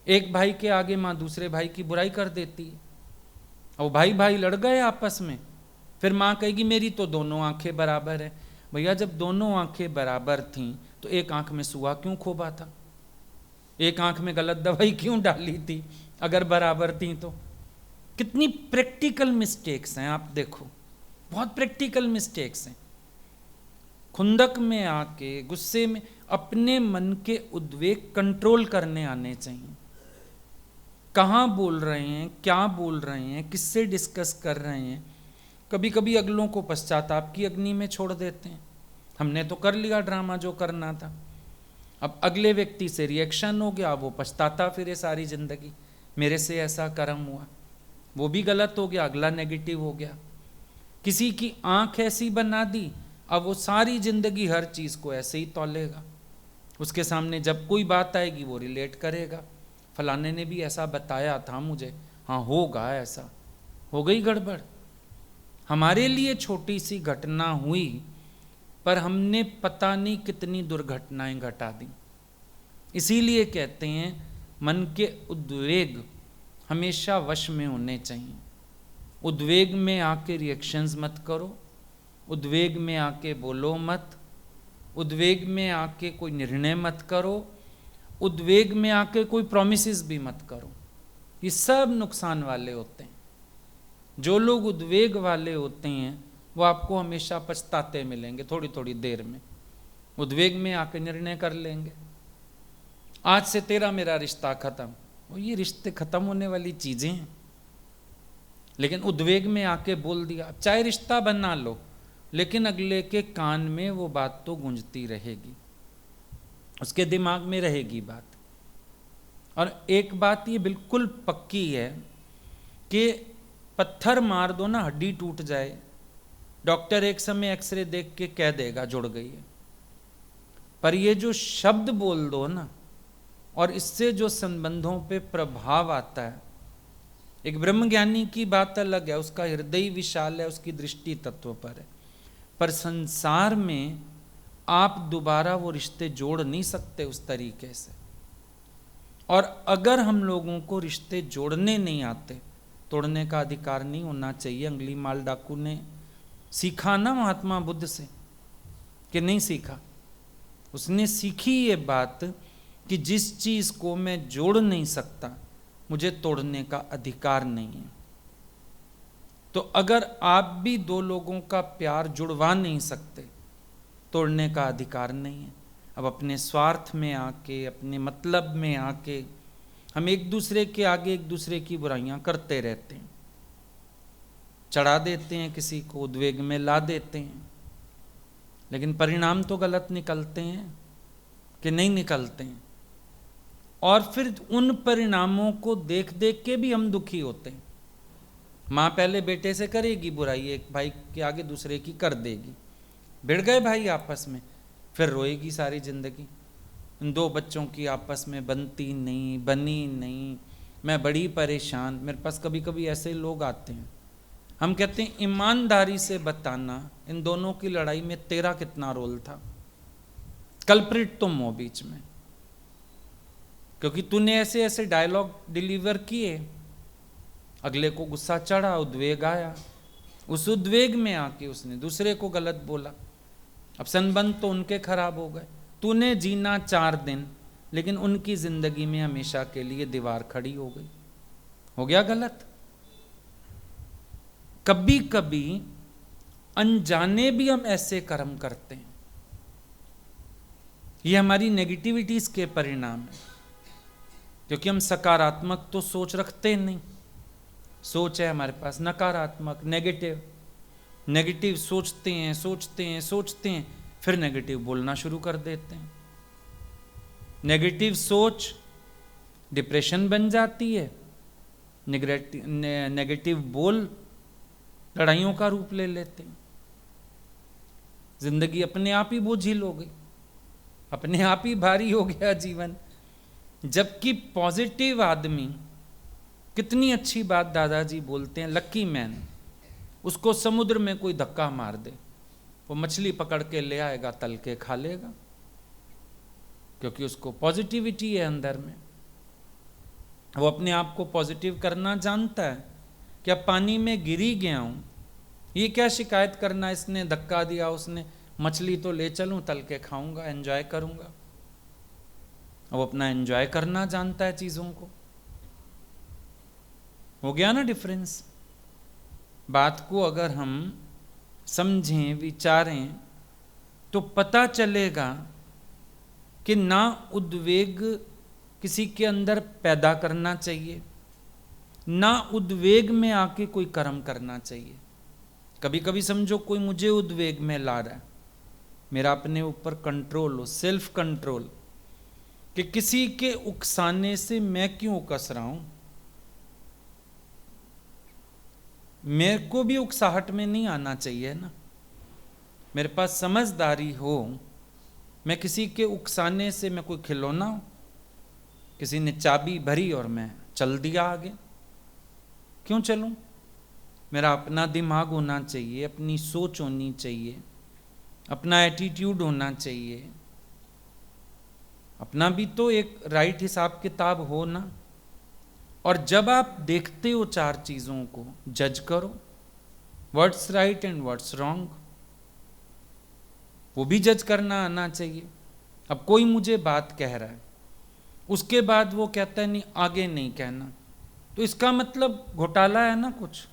एक भाई के आगे माँ दूसरे भाई की बुराई कर देती है, और भाई भाई लड़ गए आपस में, फिर माँ कहेगी मेरी तो दोनों आंखें बराबर है। भैया जब दोनों आंखें बराबर थीं तो एक आंख में सुआ क्यों खोबा था? एक आंख में गलत दवाई क्यों डाली थी अगर बराबर थी तो? कितनी प्रैक्टिकल मिस्टेक्स हैं, आप देखो, बहुत प्रैक्टिकल मिस्टेक्स हैं। खुंदक में आके, गुस्से में, अपने मन के उद्वेग कंट्रोल करने आने चाहिए। कहाँ बोल रहे हैं, क्या बोल रहे हैं, किससे डिस्कस कर रहे हैं। कभी कभी अगलों को पश्चाताप की अग्नि में छोड़ देते हैं, हमने तो कर लिया ड्रामा जो करना था, अब अगले व्यक्ति से रिएक्शन हो गया, वो पछताता फिरे सारी जिंदगी, मेरे से ऐसा कर्म हुआ, वो भी गलत हो गया, अगला नेगेटिव हो गया। किसी की आंख ऐसी बना दी, अब वो सारी जिंदगी हर चीज़ को ऐसे ही तौलेगा, उसके सामने जब कोई बात आएगी वो रिलेट करेगा, फलाने ने भी ऐसा बताया था मुझे, हाँ होगा ऐसा, हो गई गड़बड़। हमारे लिए छोटी सी घटना हुई, पर हमने पता नहीं कितनी दुर्घटनाएं घटा दी। इसीलिए कहते हैं मन के उद्वेग हमेशा वश में होने चाहिए। उद्वेग में आके रिएक्शंस मत करो, उद्वेग में आके बोलो मत, उद्वेग में आके कोई निर्णय मत करो, उद्वेग में आके कोई प्रॉमिसेस भी मत करो, ये सब नुकसान वाले होते हैं। जो लोग उद्वेग वाले होते हैं वो आपको हमेशा पछताते मिलेंगे, थोड़ी थोड़ी देर में उद्वेग में आके निर्णय कर लेंगे, आज से तेरा मेरा रिश्ता खत्म। वो ये रिश्ते खत्म होने वाली चीजें हैं, लेकिन उद्वेग में आके बोल दिया, चाहे रिश्ता बना लो लेकिन अगले के कान में वो बात तो गूंजती रहेगी, उसके दिमाग में रहेगी बात। और एक बात ये बिल्कुल पक्की है कि पत्थर मार दो ना, हड्डी टूट जाए, डॉक्टर एक समय एक्सरे देख के कह देगा जुड़ गई है, पर ये जो शब्द बोल दो ना, और इससे जो संबंधों पे प्रभाव आता है, एक ब्रह्मज्ञानी की बात अलग है, उसका हृदय विशाल है, उसकी दृष्टि तत्व पर है, पर संसार में आप दोबारा वो रिश्ते जोड़ नहीं सकते उस तरीके से। और अगर हम लोगों को रिश्ते जोड़ने नहीं आते, तोड़ने का अधिकार नहीं होना चाहिए। अंगुली माल डाकू ने सीखा ना महात्मा बुद्ध से, कि नहीं सीखा? उसने सीखी ये बात कि जिस चीज को मैं जोड़ नहीं सकता मुझे तोड़ने का अधिकार नहीं है। तो अगर आप भी दो लोगों का प्यार जुड़वा नहीं सकते, तोड़ने का अधिकार नहीं है। अब अपने स्वार्थ में आके, अपने मतलब में आके हम एक दूसरे के आगे एक दूसरे की बुराइयां करते रहते हैं, चढ़ा देते हैं, किसी को उद्वेग में ला देते हैं, लेकिन परिणाम तो गलत निकलते हैं कि नहीं निकलते हैं। और फिर उन परिणामों को देख देख के भी हम दुखी होते हैं। माँ पहले बेटे से करेगी बुराई, एक भाई के आगे दूसरे की कर देगी, भिड़ गए भाई आपस में, फिर रोएगी सारी जिंदगी। इन दो बच्चों की आपस में बनती नहीं, बनी नहीं, मैं बड़ी परेशान। मेरे पास कभी कभी ऐसे लोग आते हैं, हम कहते हैं ईमानदारी से बताना इन दोनों की लड़ाई में तेरा कितना रोल था, कल्प्रिट तुम हो बीच में, क्योंकि तूने ऐसे ऐसे डायलॉग डिलीवर किए, अगले को गुस्सा चढ़ा, उद्वेग आया, उस उद्वेग में आके उसने दूसरे को गलत बोला, अब संबंध तो उनके खराब हो गए। तूने जीना 4 दिन, लेकिन उनकी जिंदगी में हमेशा के लिए दीवार खड़ी हो गई, हो गया गलत। कभी कभी अनजाने भी हम ऐसे कर्म करते हैं, ये हमारी नेगेटिविटीज के परिणाम है, क्योंकि हम सकारात्मक तो सोच रखते नहीं, सोच है हमारे पास नकारात्मक, नेगेटिव सोचते हैं सोचते हैं सोचते हैं, फिर नेगेटिव बोलना शुरू कर देते हैं। नेगेटिव सोच डिप्रेशन बन जाती है, नेगेटिव बोल लड़ाइयों का रूप ले लेते हैं, जिंदगी अपने आप ही बोझिल हो गई, अपने आप ही भारी हो गया जीवन। जबकि पॉजिटिव आदमी, कितनी अच्छी बात दादाजी बोलते हैं, लकी मैन, उसको समुद्र में कोई धक्का मार दे, वो मछली पकड़ के ले आएगा, तल के खा लेगा, क्योंकि उसको पॉजिटिविटी है अंदर में। वो अपने आप को पॉजिटिव करना जानता है कि अब पानी में गिरी गया हूं, ये क्या शिकायत करना, इसने धक्का दिया, उसने, मछली तो ले चलूं, तल के खाऊंगा, एंजॉय करूंगा। वो अपना एंजॉय करना जानता है चीजों को। हो गया ना डिफरेंस? बात को अगर हम समझें, विचारें, तो पता चलेगा कि ना उद्वेग किसी के अंदर पैदा करना चाहिए, ना उद्वेग में आके कोई कर्म करना चाहिए। कभी कभी समझो कोई मुझे उद्वेग में ला रहा है, मेरा अपने ऊपर कंट्रोल हो, सेल्फ कंट्रोल, कि किसी के उकसाने से मैं क्यों उकस रहा हूं। मेरे को भी उकसाहट में नहीं आना चाहिए ना, मेरे पास समझदारी हो। मैं किसी के उकसाने से, मैं कोई खिलौना हूं, किसी ने चाबी भरी और मैं चल दिया आगे, क्यों चलूं? मेरा अपना दिमाग होना चाहिए, अपनी सोच होनी चाहिए, अपना एटीट्यूड होना चाहिए, अपना भी तो एक राइट हिसाब किताब हो ना। और जब आप देखते हो 4 चीजों को, जज करो, what's right and what's wrong, वो भी जज करना आना चाहिए। अब कोई मुझे बात कह रहा है, उसके बाद वो कहता है नहीं आगे नहीं कहना, तो इसका मतलब घोटाला है ना, कुछ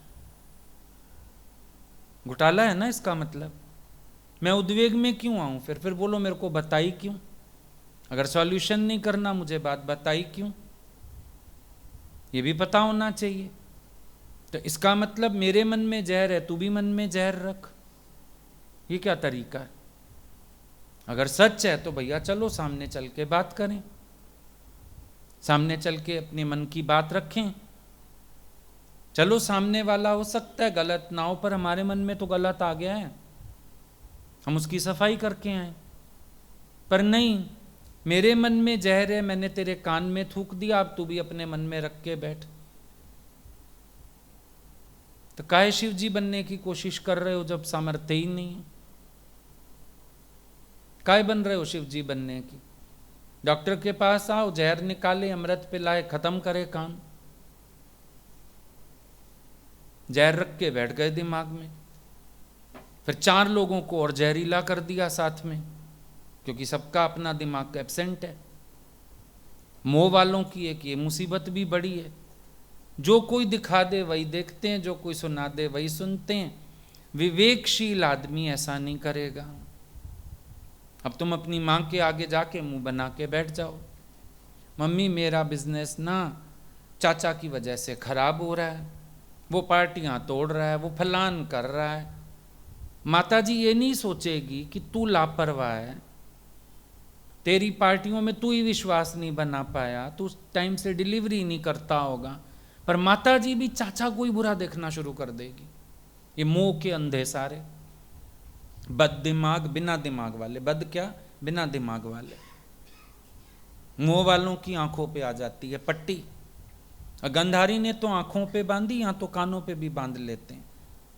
घोटाला है ना इसका मतलब। मैं उद्वेग में क्यों आऊं? फिर बोलो मेरे को बताई क्यों? अगर सॉल्यूशन नहीं करना मुझे बात बताई क्यों, ये भी पता होना चाहिए। तो इसका मतलब मेरे मन में जहर है, तू भी मन में जहर रख, ये क्या तरीका है? अगर सच है तो भैया चलो सामने चल के बात करें, सामने चल के अपने मन की बात रखें। चलो सामने वाला हो सकता है गलत ना हो, पर हमारे मन में तो गलत आ गया है, हम उसकी सफाई करके आए। पर नहीं, मेरे मन में जहर है, मैंने तेरे कान में थूक दिया, अब तू भी अपने मन में रख के बैठ। तो काहे शिव जी बनने की कोशिश कर रहे हो जब सामर्थ्य ही नहीं है? काय बन रहे हो शिव जी बनने की? डॉक्टर के पास आओ, जहर निकाले, अमृत पिलाए, खत्म करे काम। जहर रख के बैठ गए दिमाग में, फिर 4 लोगों को और जहरीला कर दिया साथ में, क्योंकि सबका अपना दिमाग एब्सेंट है। मोह वालों की एक ये मुसीबत भी बड़ी है, जो कोई दिखा दे वही देखते हैं, जो कोई सुना दे वही सुनते हैं। विवेकशील आदमी ऐसा नहीं करेगा। अब तुम अपनी माँ के आगे जाके मुंह बना के बैठ जाओ, मम्मी मेरा बिजनेस ना चाचा की वजह से खराब हो रहा है, वो पार्टियां तोड़ रहा है, वो फलान कर रहा है। माता जी ये नहीं सोचेगी कि तू लापरवाह है, तेरी पार्टियों में तू ही विश्वास नहीं बना पाया, तू टाइम से डिलीवरी नहीं करता होगा, पर माता जी भी चाचा को ही बुरा देखना शुरू कर देगी। ये मोह के अंधे सारे, बद दिमाग, बिना दिमाग वाले, बद क्या, बिना दिमाग वाले। मोह वालों की आंखों पे आ जाती है पट्टी। गंधारी ने तो आंखों पे बांधी, यहाँ तो कानों पे भी बांध लेते हैं,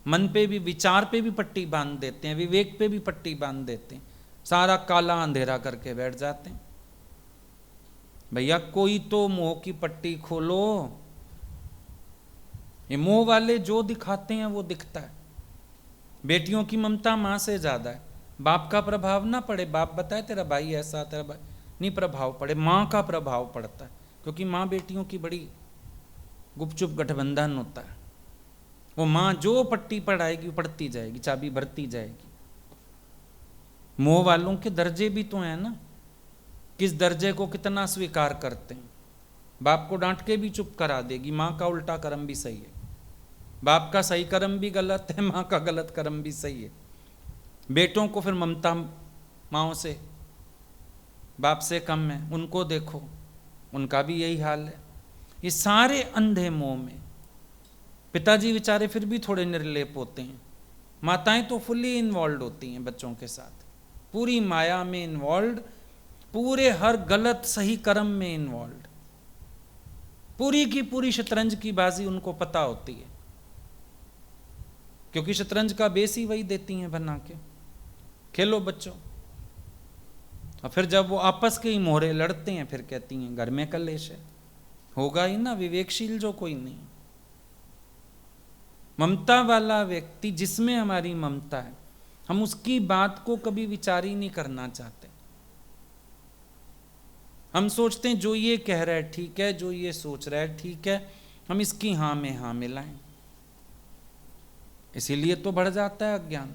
मन पे भी, विचार पे भी पट्टी बांध देते हैं, विवेक पे भी पट्टी बांध देते हैं, सारा काला अंधेरा करके बैठ जाते हैं। भैया कोई तो मोह की पट्टी खोलो। ये मोह वाले जो दिखाते हैं वो दिखता है। बेटियों की ममता माँ से ज्यादा है, बाप का प्रभाव ना पड़े, बाप बताए तेरा भाई ऐसा, तेरा भाई नहीं प्रभाव पड़े, माँ का प्रभाव पड़ता है, क्योंकि माँ बेटियों की बड़ी गुपचुप गठबंधन होता है। वो माँ जो पट्टी पढ़ाएगी वो पढ़ती जाएगी, चाबी भरती जाएगी। मोह वालों के दर्जे भी तो हैं ना, किस दर्जे को कितना स्वीकार करते हैं। बाप को डांट के भी चुप करा देगी, माँ का उल्टा कर्म भी सही है, बाप का सही कर्म भी गलत है, माँ का गलत कर्म भी सही है। बेटों को फिर ममता माँओं से, बाप से कम है, उनको देखो, उनका भी यही हाल है। ये सारे अंधे मोह में। पिताजी बेचारे फिर भी थोड़े निर्लेप होते हैं, माताएं तो फुल्ली इन्वॉल्व होती हैं बच्चों के साथ, पूरी माया में इन्वॉल्व, पूरे हर गलत सही कर्म में इन्वॉल्व, पूरी की पूरी शतरंज की बाजी उनको पता होती है, क्योंकि शतरंज का बेस ही वही देती हैं बना के, खेलो बच्चों। और फिर जब वो आपस के ही मोहरे लड़ते हैं, फिर कहती हैं घर में कलेश है। होगा ही ना, विवेकशील जो कोई नहीं। ममता वाला व्यक्ति, जिसमें हमारी ममता है, हम उसकी बात को कभी विचार ही नहीं करना चाहते। हम सोचते हैं जो ये कह रहा है ठीक है, जो ये सोच रहा है ठीक है, हम इसकी हाँ में हाँ मिलाएं। इसीलिए तो बढ़ जाता है अज्ञान।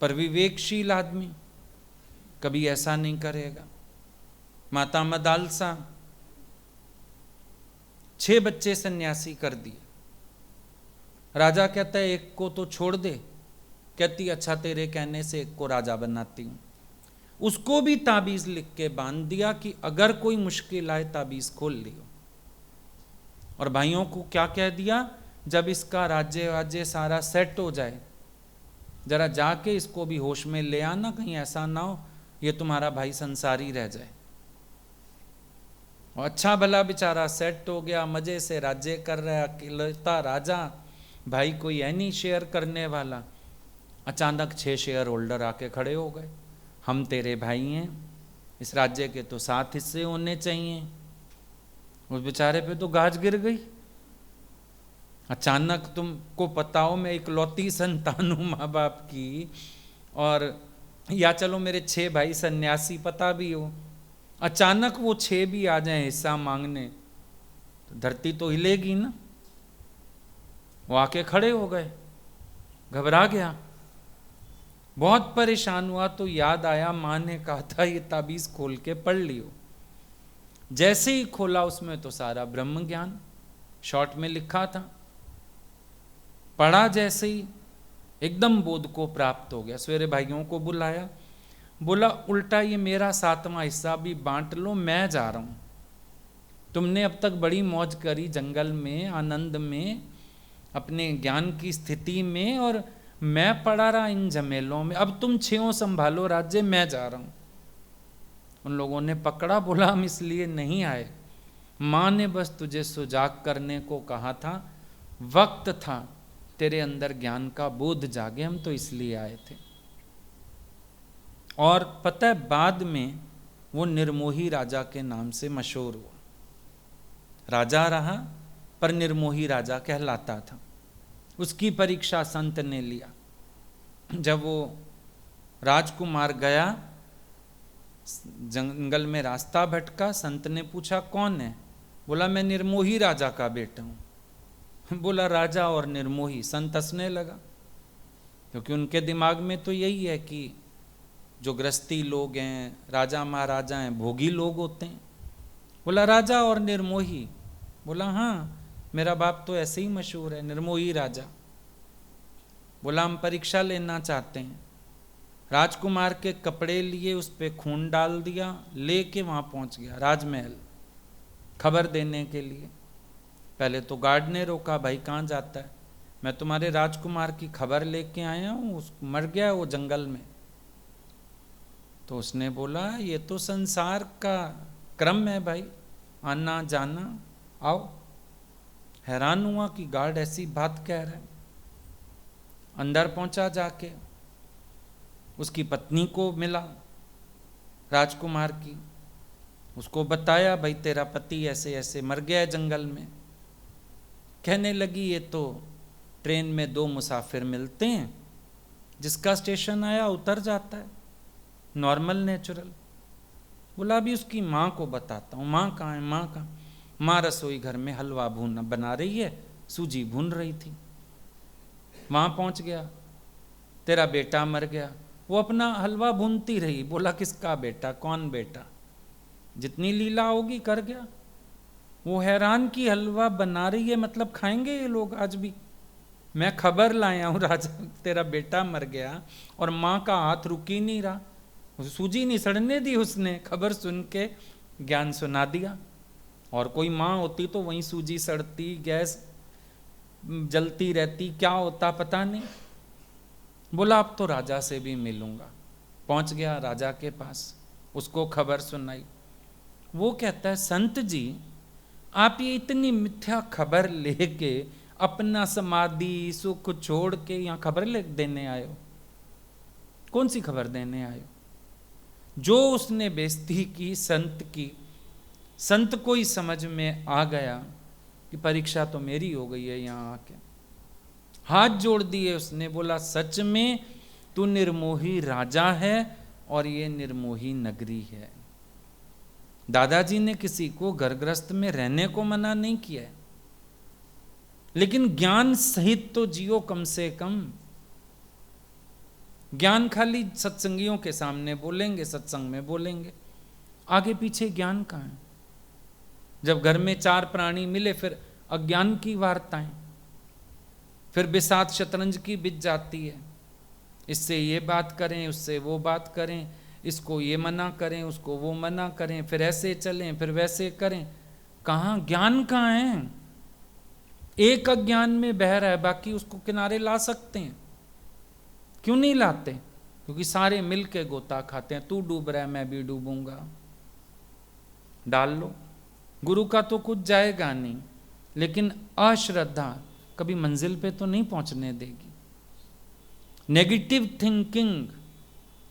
पर विवेकशील आदमी कभी ऐसा नहीं करेगा। माता मदालसा 6 बच्चे सन्यासी कर दिए। राजा कहता है एक को तो छोड़ दे, कहती अच्छा तेरे कहने से एक को राजा बनाती हूं। उसको भी ताबीज लिख के बांध दिया कि अगर कोई मुश्किल आए ताबीज खोल लियो। और भाइयों को क्या कह दिया, जब इसका राज्य वाज्य सारा सेट हो जाए, जरा जाके इसको भी होश में ले आना, कहीं ऐसा ना हो ये तुम्हारा भाई संसारी रह जाए। और अच्छा भला बेचारा सेट हो गया, मजे से राज्य कर रहा है, अकेलता राजा, भाई कोई है नहीं शेयर करने वाला। अचानक 6 शेयर होल्डर आके खड़े हो गए, हम तेरे भाई हैं, इस राज्य के तो 7 हिस्से होने चाहिए। उस बेचारे पे तो गाज गिर गई। अचानक तुमको पता हो मैं इकलौती संतान हूँ माँ बाप की, और या चलो मेरे 6 भाई सन्यासी पता भी हो, अचानक वो 6 भी आ जाए हिस्सा मांगने तो धरती तो हिलेगी ना। वो आके खड़े हो गए, घबरा गया, बहुत परेशान हुआ। तो याद आया माँ ने कहा था ये ताबीज खोल के पढ़ लियो। जैसे ही खोला उसमें तो सारा ब्रह्म ज्ञान शॉर्ट में लिखा था। पढ़ा जैसे ही एकदम बोध को प्राप्त हो गया। सवेरे भाइयों को बुलाया, बोला उल्टा ये मेरा 7वां हिस्सा भी बांट लो, मैं जा रहा हूं। तुमने अब तक बड़ी मौज करी जंगल में, आनंद में, अपने ज्ञान की स्थिति में, और मैं पड़ा रहा इन झमेलों में। अब तुम 6 संभालो राज्य, मैं जा रहा हूं। उन लोगों ने पकड़ा, बोला हम इसलिए नहीं आए, माँ ने बस तुझे सुजाग करने को कहा था, वक्त था तेरे अंदर ज्ञान का बोध जागे, हम तो इसलिए आए थे। और पता है बाद में वो निर्मोही राजा के नाम से मशहूर हुआ। राजा रहा पर निर्मोही राजा कहलाता था। उसकी परीक्षा संत ने लिया। जब वो राजकुमार गया, जंगल में रास्ता भटका, संत ने पूछा कौन है? बोला मैं निर्मोही राजा का बेटा हूं। बोला राजा और निर्मोही, संत हंसने लगा, क्योंकि उनके दिमाग में तो यही है कि जो गृहस्थी लोग हैं, राजा महाराजा हैं, भोगी लोग होते हैं। बोला राजा और निर्मोही? बोला हाँ, मेरा बाप तो ऐसे ही मशहूर है, निर्मोही राजा। बोला हम परीक्षा लेना चाहते हैं। राजकुमार के कपड़े लिए, उस पर खून डाल दिया, लेके वहां पहुंच गया राजमहल खबर देने के लिए। पहले तो गार्ड ने रोका, भाई कहाँ जाता है? मैं तुम्हारे राजकुमार की खबर लेके आया हूँ, मर गया वो जंगल में। तो उसने बोला ये तो संसार का क्रम है भाई, आना जाना, आओ। हैरान हुआ कि गार्ड ऐसी बात कह रहा है। अंदर पहुंचा, जाके उसकी पत्नी को मिला, राजकुमार की। उसको बताया भाई तेरा पति ऐसे ऐसे मर गया है जंगल में। कहने लगी ये तो ट्रेन में 2 मुसाफिर मिलते हैं, जिसका स्टेशन आया उतर जाता है, नॉर्मल नेचुरल। बोला अभी उसकी माँ को बताता हूँ। माँ कहाँ है? माँ कहाँ? माँ रसोई घर में हलवा भून बना रही है, सूजी भून रही थी। वहाँ पहुँच गया, तेरा बेटा मर गया। वो अपना हलवा भूनती रही। बोला किसका बेटा? कौन बेटा? जितनी लीला होगी कर गया। वो हैरान की हलवा बना रही है, मतलब खाएंगे ये लोग आज भी? मैं खबर लाया हूँ राजा, तेरा बेटा मर गया, और माँ का हाथ रुक ही नहीं रहा, सूजी नहीं सड़ने दी उसने। खबर सुन के ज्ञान सुना दिया। और कोई माँ होती तो वहीं सूजी सड़ती, गैस जलती रहती, क्या होता पता नहीं। बोला अब तो राजा से भी मिलूंगा। पहुंच गया राजा के पास, उसको खबर सुनाई। वो कहता है संत जी आप ये इतनी मिथ्या खबर लेके अपना समाधि सुख छोड़ के यहाँ खबर ले देने आए हो? कौन सी खबर देने आए हो? जो उसने बेइज्जती की संत की, संत को ही समझ में आ गया कि परीक्षा तो मेरी हो गई है। यहाँ आके हाथ जोड़ दिए उसने, बोला सच में तू निर्मोही राजा है और ये निर्मोही नगरी है। दादाजी ने किसी को घर गृहस्थ में रहने को मना नहीं किया है, लेकिन ज्ञान सहित तो जियो कम से कम। ज्ञान खाली सत्संगियों के सामने बोलेंगे, सत्संग में बोलेंगे, आगे पीछे ज्ञान कहाँ है? जब घर में 4 प्राणी मिले फिर अज्ञान की वार्ताएं, फिर बिसात शतरंज की बिज जाती है। इससे ये बात करें, उससे वो बात करें, इसको ये मना करें, उसको वो मना करें, फिर ऐसे चलें, फिर वैसे करें। कहाँ ज्ञान कहाँ है? एक अज्ञान में बह रहा है, बाकी उसको किनारे ला सकते हैं। क्यों नहीं लाते? क्योंकि सारे मिल के गोता खाते हैं। तू डूब रहा है मैं भी डूबूंगा, डाल लो। गुरु का तो कुछ जाएगा नहीं, लेकिन अश्रद्धा कभी मंजिल पे तो नहीं पहुंचने देगी। नेगेटिव थिंकिंग,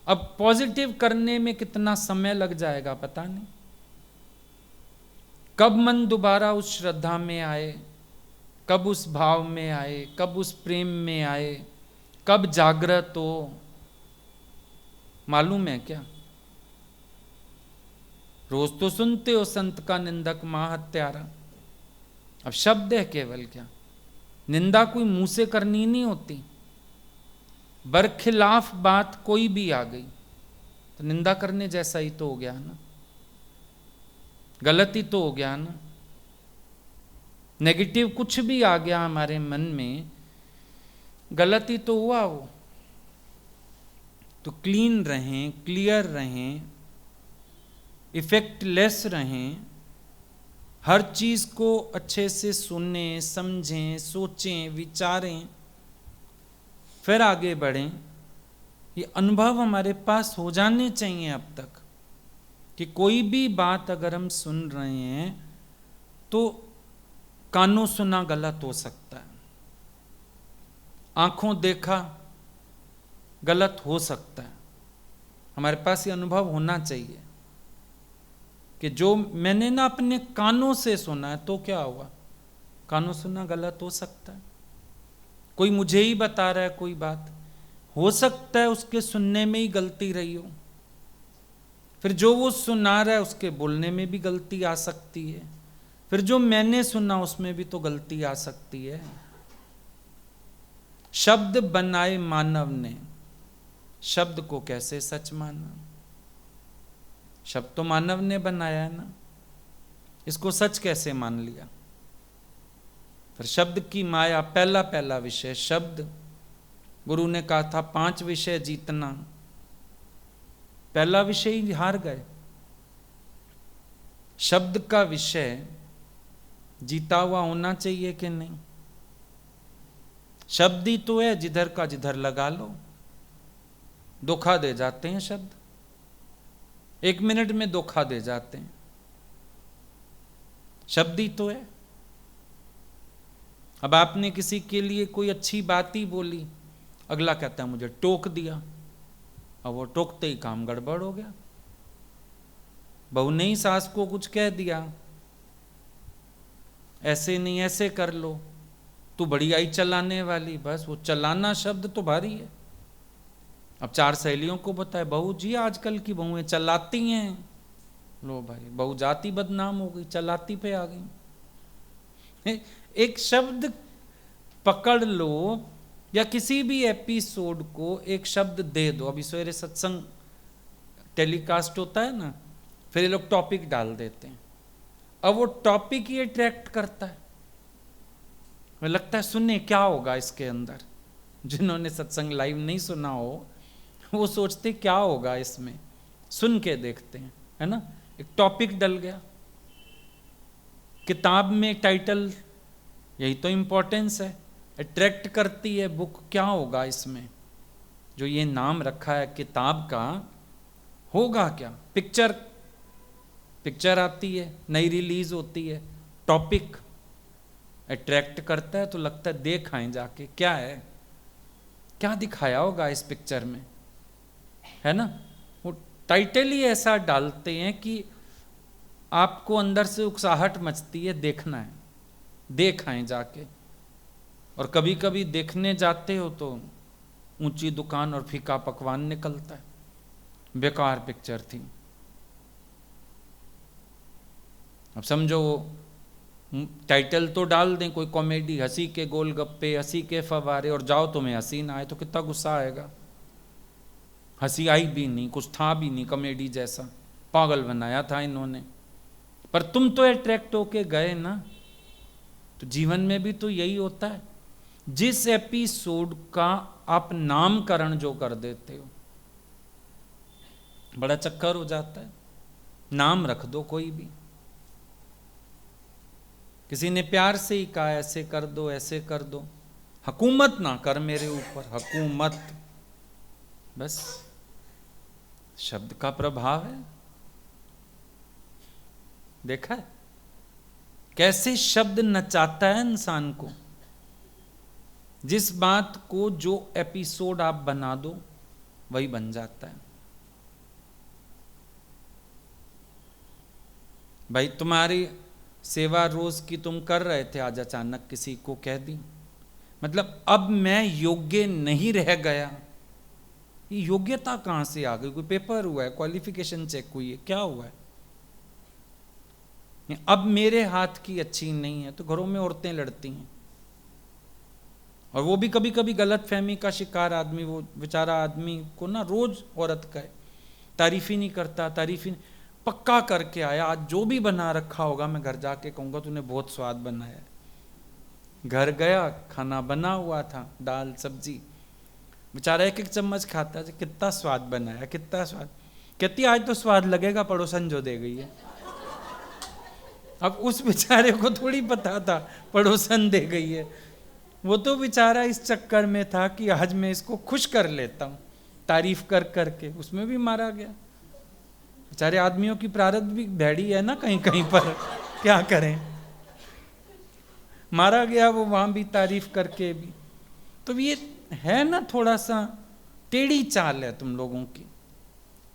अब पॉजिटिव करने में कितना समय लग जाएगा पता नहीं। कब मन दोबारा उस श्रद्धा में आए, कब उस भाव में आए, कब उस प्रेम में आए, कब जागृत हो, मालूम है क्या? रोज तो सुनते हो संत का निंदक मां हत्यारा। अब शब्द है केवल, क्या निंदा कोई मुंह से करनी नहीं होती। बरखिलाफ बात कोई भी आ गई तो निंदा करने जैसा ही तो हो गया ना, गलत ही तो हो गया ना। नेगेटिव कुछ भी आ गया हमारे मन में, गलत ही तो हुआ वो। तो क्लीन रहें, क्लियर रहें, इफेक्टलेस रहें, हर चीज को अच्छे से सुनें, समझें, सोचें, विचारें, फिर आगे बढ़ें। ये अनुभव हमारे पास हो जाने चाहिए अब तक कि कोई भी बात अगर हम सुन रहे हैं तो कानों सुना गलत हो सकता है, आंखों देखा गलत हो सकता है। हमारे पास ये अनुभव होना चाहिए कि जो मैंने ना अपने कानों से सुना है तो क्या हुआ, कानों सुना गलत हो सकता है। कोई मुझे ही बता रहा है कोई बात, हो सकता है उसके सुनने में ही गलती रही हो, फिर जो वो सुना रहा है उसके बोलने में भी गलती आ सकती है, फिर जो मैंने सुना उसमें भी तो गलती आ सकती है। शब्द बनाए मानव ने, शब्द को कैसे सच माना? शब्द तो मानव ने बनाया है ना, इसको सच कैसे मान लिया? फिर शब्द की माया, पहला विषय शब्द। गुरु ने कहा था 5 विषय जीतना, पहला विषय ही हार गए। शब्द का विषय जीता हुआ होना चाहिए कि नहीं? शब्द ही तो है, जिधर का जिधर लगा लो। धोखा दे जाते हैं शब्द, 1 मिनट में धोखा दे जाते हैं। शब्द ही तो है। अब आपने किसी के लिए कोई अच्छी बात ही बोली, अगला कहता है मुझे टोक दिया, अब वो टोकते ही काम गड़बड़ हो गया। बहू ने ही सास को कुछ कह दिया, ऐसे नहीं ऐसे कर लो, तू बड़ी आई चलाने वाली, बस वो चलाना शब्द तो भारी है। अब 4 सहेलियों को बताए, बहू जी आजकल की बहुएं चलाती हैं। लो भाई, बहू जाती बदनाम हो गई, चलाती पे आ गई। एक शब्द पकड़ लो, या किसी भी एपिसोड को एक शब्द दे दो। अभी सवेरे सत्संग टेलीकास्ट होता है ना, फिर ये लोग टॉपिक डाल देते हैं, अब वो टॉपिक ही अट्रैक्ट करता है। मुझे लगता है सुनने क्या होगा इसके अंदर। जिन्होंने सत्संग लाइव नहीं सुना हो वो सोचते क्या होगा इसमें, सुन के देखते हैं, है ना। एक टॉपिक डल गया, किताब में टाइटल, यही तो इंपॉर्टेंस है, अट्रैक्ट करती है बुक। क्या होगा इसमें, जो ये नाम रखा है किताब का, होगा क्या? पिक्चर आती है, नई रिलीज होती है, टॉपिक अट्रैक्ट करता है तो लगता है देख आए जाके, क्या है, क्या दिखाया होगा इस पिक्चर में, है ना। वो टाइटल ही ऐसा डालते हैं कि आपको अंदर से उकसाहट मचती है, देखना है, देख आए जाके। और कभी कभी देखने जाते हो तो ऊंची दुकान और फीका पकवान निकलता है, बेकार पिक्चर थी। अब समझो टाइटल तो डाल दें कोई कॉमेडी, हंसी के गोलगप्पे, हंसी के फवारे, और जाओ तुम्हें हंसी ना आए तो कितना गुस्सा आएगा। हंसी आई भी नहीं, कुछ था भी नहीं कॉमेडी जैसा, पागल बनाया था इन्होंने। पर तुम तो अट्रैक्ट होके गए ना। तो जीवन में भी तो यही होता है, जिस एपिसोड का आप नामकरण जो कर देते हो, बड़ा चक्कर हो जाता है। नाम रख दो कोई भी, किसी ने प्यार से ही कहा ऐसे कर दो ऐसे कर दो, हुकूमत ना कर मेरे ऊपर, हुकूमत, बस शब्द का प्रभाव है। देखा है कैसे शब्द नचाता है इंसान को। जिस बात को जो एपिसोड आप बना दो वही बन जाता है। भाई तुम्हारी सेवा रोज की तुम कर रहे थे, आज अचानक किसी को कह दी, मतलब अब मैं योग्य नहीं रह गया। ये योग्यता कहां से आ गई? कोई पेपर हुआ है, क्वालिफिकेशन चेक हुई है, क्या हुआ है? अब मेरे हाथ की अच्छी नहीं है, तो घरों में औरतें लड़ती हैं। और वो भी कभी कभी गलत फहमी का शिकार आदमी, वो बेचारा आदमी को ना रोज औरत का तारीफ ही नहीं करता, तारीफ ही नहीं, पक्का करके आया आज जो भी बना रखा होगा मैं घर जाके कहूँगा तूने बहुत स्वाद बनाया। घर गया, खाना बना हुआ था, दाल सब्जी, बेचारा एक एक चम्मच खाता है, कितना स्वाद बनाया, कितना स्वाद। कहती आज तो स्वाद लगेगा पड़ोसन जो दे गई है। अब उस बेचारे को थोड़ी पता था पड़ोसन दे गई है, वो तो बेचारा इस चक्कर में था कि आज मैं इसको खुश कर लेता हूँ, तारीफ कर करके उसमें भी मारा गया। बेचारे आदमियों की प्रारब्ध भी भैड़ी है ना कहीं कहीं पर, क्या करें, मारा गया वो वहां भी तारीफ करके भी। तो ये है ना थोड़ा सा टेढ़ी चाल है तुम लोगों की,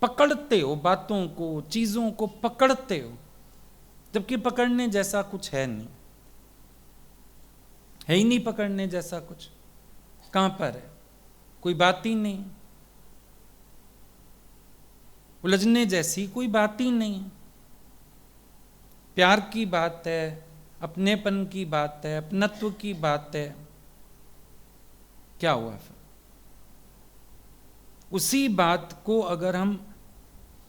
पकड़ते हो बातों को, चीजों को पकड़ते हो, जबकि पकड़ने जैसा कुछ है नहीं, है ही नहीं पकड़ने जैसा कुछ। कहां पर है, कोई बात ही नहीं, उलझने जैसी कोई बात ही नहीं है। प्यार की बात है, अपनेपन की बात है, अपनत्व की बात है, क्या हुआ फिर? उसी बात को अगर हम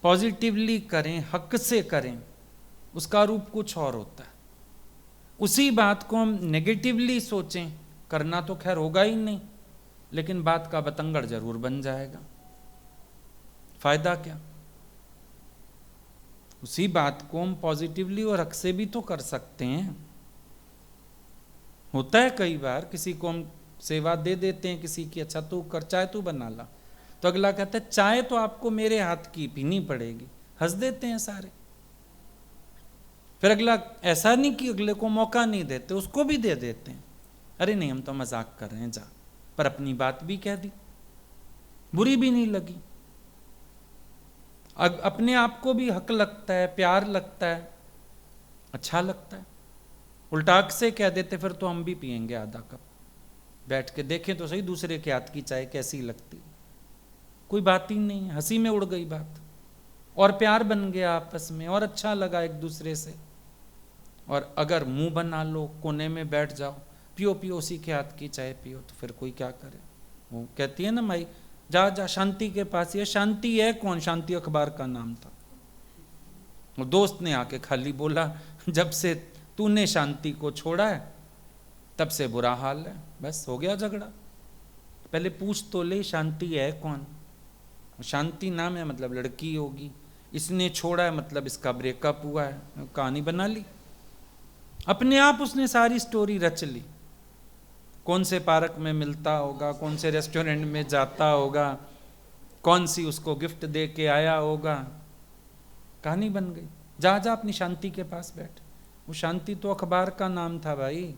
पॉजिटिवली करें, हक से करें, उसका रूप कुछ और होता है। उसी बात को हम नेगेटिवली सोचें, करना तो खैर होगा ही नहीं, लेकिन बात का बतंगड़ जरूर बन जाएगा, फायदा क्या? उसी बात को हम पॉजिटिवली और हक से भी तो कर सकते हैं। होता है कई बार किसी को हम सेवा दे देते हैं किसी की, अच्छा तू कर, चाय तू बना ला, तो अगला कहता है चाय तो आपको मेरे हाथ की पीनी पड़ेगी, हंस देते हैं सारे। फिर अगला, ऐसा नहीं कि अगले को मौका नहीं देते, उसको भी दे देते हैं, अरे नहीं हम तो मजाक कर रहे हैं जा, पर अपनी बात भी कह दी, बुरी भी नहीं लगी, अपने आप को भी हक लगता है, प्यार लगता है, अच्छा लगता है। उल्टाक से कह देते फिर तो हम भी पिएंगे आधा कप, बैठ के देखें तो सही दूसरे के हाथ की चाय कैसी लगती, कोई बात ही नहीं, हंसी में उड़ गई बात, और प्यार बन गया आपस में, और अच्छा लगा एक दूसरे से। और अगर मुंह बना लो, कोने में बैठ जाओ, पियो पियो उसी के हाथ की चाय पियो, तो फिर कोई क्या करे। वो कहती है ना माई, जा जा शांति के पास, ये शांति है कौन? शांति अखबार का नाम था। वो दोस्त ने आके खाली बोला जब से तूने शांति को छोड़ा है तब से बुरा हाल है, बस हो गया झगड़ा। पहले पूछ तो ले शांति है कौन? शांति नाम है मतलब लड़की होगी, इसने छोड़ा है मतलब इसका ब्रेकअप हुआ है, कहानी बना ली अपने आप, उसने सारी स्टोरी रच ली, कौन से पार्क में मिलता होगा, कौन से रेस्टोरेंट में जाता होगा, कौन सी उसको गिफ्ट दे के आया होगा, कहानी बन गई। जा जा अपनी शांति के पास बैठ, वो शांति तो अखबार का नाम था भाई।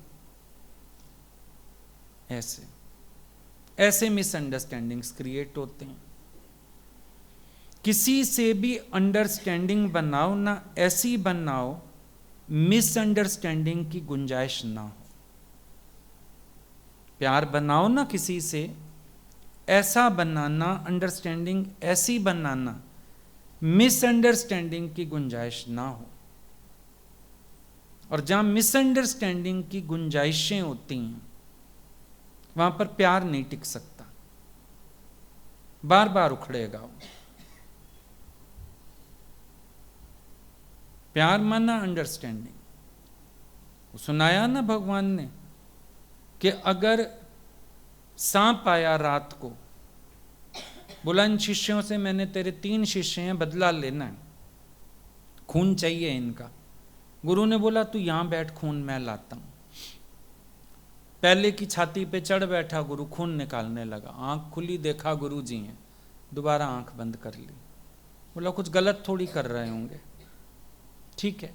ऐसे ऐसे मिसअंडरस्टैंडिंग्स क्रिएट होते हैं। किसी से भी अंडरस्टैंडिंग बनाओ ना, ऐसी बनाओ मिसअंडरस्टैंडिंग की गुंजाइश ना हो। प्यार बनाओ ना किसी से, ऐसा बनाना, अंडरस्टैंडिंग ऐसी बनाना, मिसअंडरस्टैंडिंग की गुंजाइश ना हो। और जहां मिसअंडरस्टैंडिंग की गुंजाइशें होती हैं वहां पर प्यार नहीं टिक सकता, बार बार उखड़ेगा वो। प्यार माना अंडरस्टैंडिंग। सुनाया ना भगवान ने कि अगर सांप आया रात को, बोला इन शिष्यों से मैंने तेरे 3 शिष्य हैं, बदला लेना है, खून चाहिए इनका। गुरु ने बोला तू यहां बैठ, खून मैं लाता हूं। पहले की छाती पे चढ़ बैठा गुरु, खून निकालने लगा, आंख खुली देखा गुरु जी हैं, दोबारा आंख बंद कर ली। बोला कुछ गलत थोड़ी कर रहे होंगे, ठीक है।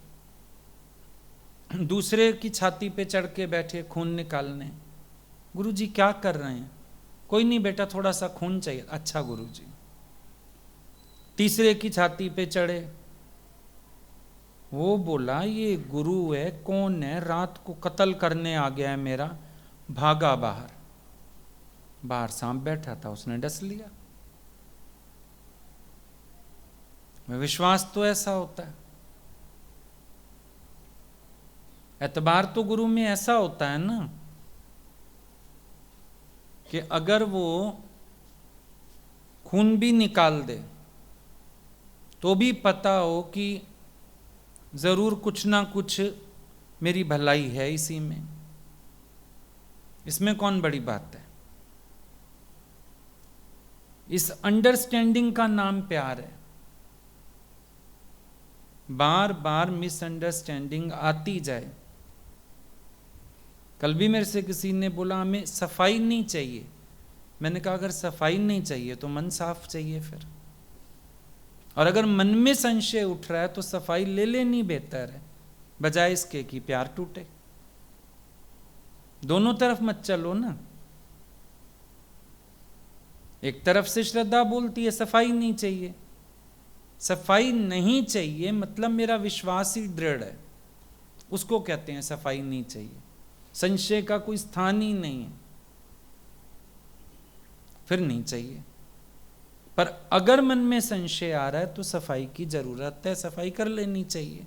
दूसरे की छाती पे चढ़ के बैठे खून निकालने, गुरु जी क्या कर रहे हैं? कोई नहीं बेटा थोड़ा सा खून चाहिए, अच्छा गुरु जी। तीसरे की छाती पे चढ़े, वो बोला ये गुरु है, कौन है, रात को कत्ल करने आ गया है मेरा, भागा बाहर। बाहर सांप बैठा था, उसने डस लिया। विश्वास तो ऐसा होता है। एतबार तो गुरु में ऐसा होता है ना कि अगर वो खून भी निकाल दे तो भी पता हो कि जरूर कुछ ना कुछ मेरी भलाई है इसी में। इसमें कौन बड़ी बात है? इस अंडरस्टैंडिंग का नाम प्यार है। बार बार मिसअंडरस्टैंडिंग आती जाए। कल भी मेरे से किसी ने बोला हमें सफाई नहीं चाहिए। मैंने कहा अगर सफाई नहीं चाहिए तो मन साफ चाहिए फिर। और अगर मन में संशय उठ रहा है तो सफाई ले लेनी बेहतर है, बजाय इसके कि प्यार टूटे। दोनों तरफ मत चलो ना। एक तरफ से श्रद्धा बोलती है सफाई नहीं चाहिए। सफाई नहीं चाहिए मतलब मेरा विश्वास ही दृढ़ है, उसको कहते हैं सफाई नहीं चाहिए। संशय का कोई स्थान ही नहीं है, फिर नहीं चाहिए। पर अगर मन में संशय आ रहा है तो सफाई की जरूरत है, सफाई कर लेनी चाहिए।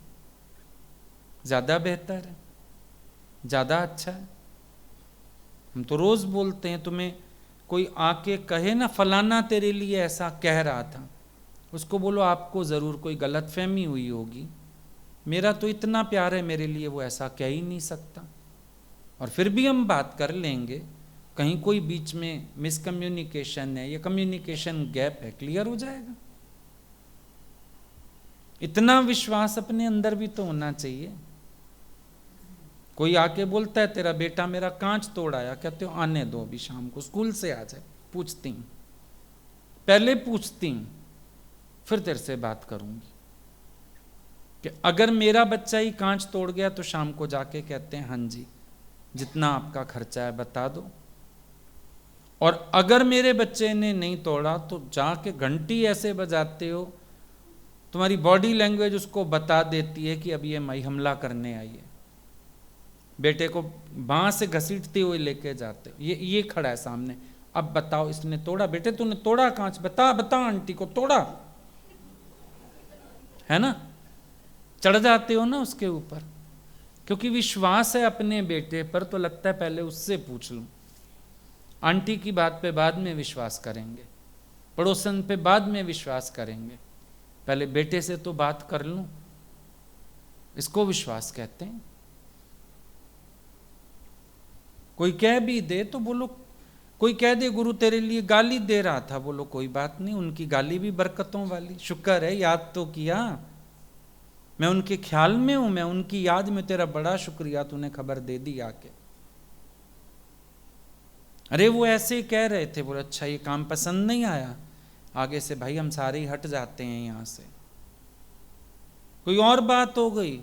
ज्यादा बेहतर है, ज्यादा अच्छा है। हम तो रोज बोलते हैं, तुम्हें कोई आके कहे ना फलाना तेरे लिए ऐसा कह रहा था, उसको बोलो आपको जरूर कोई गलतफहमी हुई होगी, मेरा तो इतना प्यार है मेरे लिए वो ऐसा कह ही नहीं सकता। और फिर भी हम बात कर लेंगे, कहीं कोई बीच में मिसकम्युनिकेशन है या कम्युनिकेशन गैप है, क्लियर हो जाएगा। इतना विश्वास अपने अंदर भी तो होना चाहिए। कोई आके बोलता है तेरा बेटा मेरा कांच तोड़ आया, कहते हो आने दो अभी शाम को स्कूल से आ जाए। पूछती हूं, पहले पूछती हूं, फिर तेरे से बात करूंगी कि अगर मेरा बच्चा ही कांच तोड़ गया तो शाम को जाके कहते हैं हाँ जी जितना आपका खर्चा है बता दो। और अगर मेरे बच्चे ने नहीं तोड़ा तो जाके घंटी ऐसे बजाते हो, तुम्हारी बॉडी लैंग्वेज उसको बता देती है कि अब ये माई हमला करने आई है। बेटे को बांह से घसीटते हुए लेके जाते हो, ये खड़ा है सामने, अब बताओ इसने तोड़ा? बेटे तूने तोड़ा कांच? बता बता आंटी को तोड़ा है ना। चढ़ जाते हो ना उसके ऊपर, क्योंकि विश्वास है अपने बेटे पर, तो लगता है पहले उससे पूछ लूं। आंटी की बात पे बाद में विश्वास करेंगे, पड़ोसन पे बाद में विश्वास करेंगे, पहले बेटे से तो बात कर लूं। इसको विश्वास कहते हैं। कोई कह भी दे तो बोलो, कोई कह दे गुरु तेरे लिए गाली दे रहा था, बोलो कोई बात नहीं, उनकी गाली भी बरकतों वाली, शुक्र है याद तो किया, मैं उनके ख्याल में हूं, मैं उनकी याद में, तेरा बड़ा शुक्रिया तूने खबर दे दी आके। अरे वो ऐसे कह रहे थे, बोले अच्छा ये काम पसंद नहीं आया, आगे से भाई हम सारे ही हट जाते हैं यहां से। कोई और बात हो गई,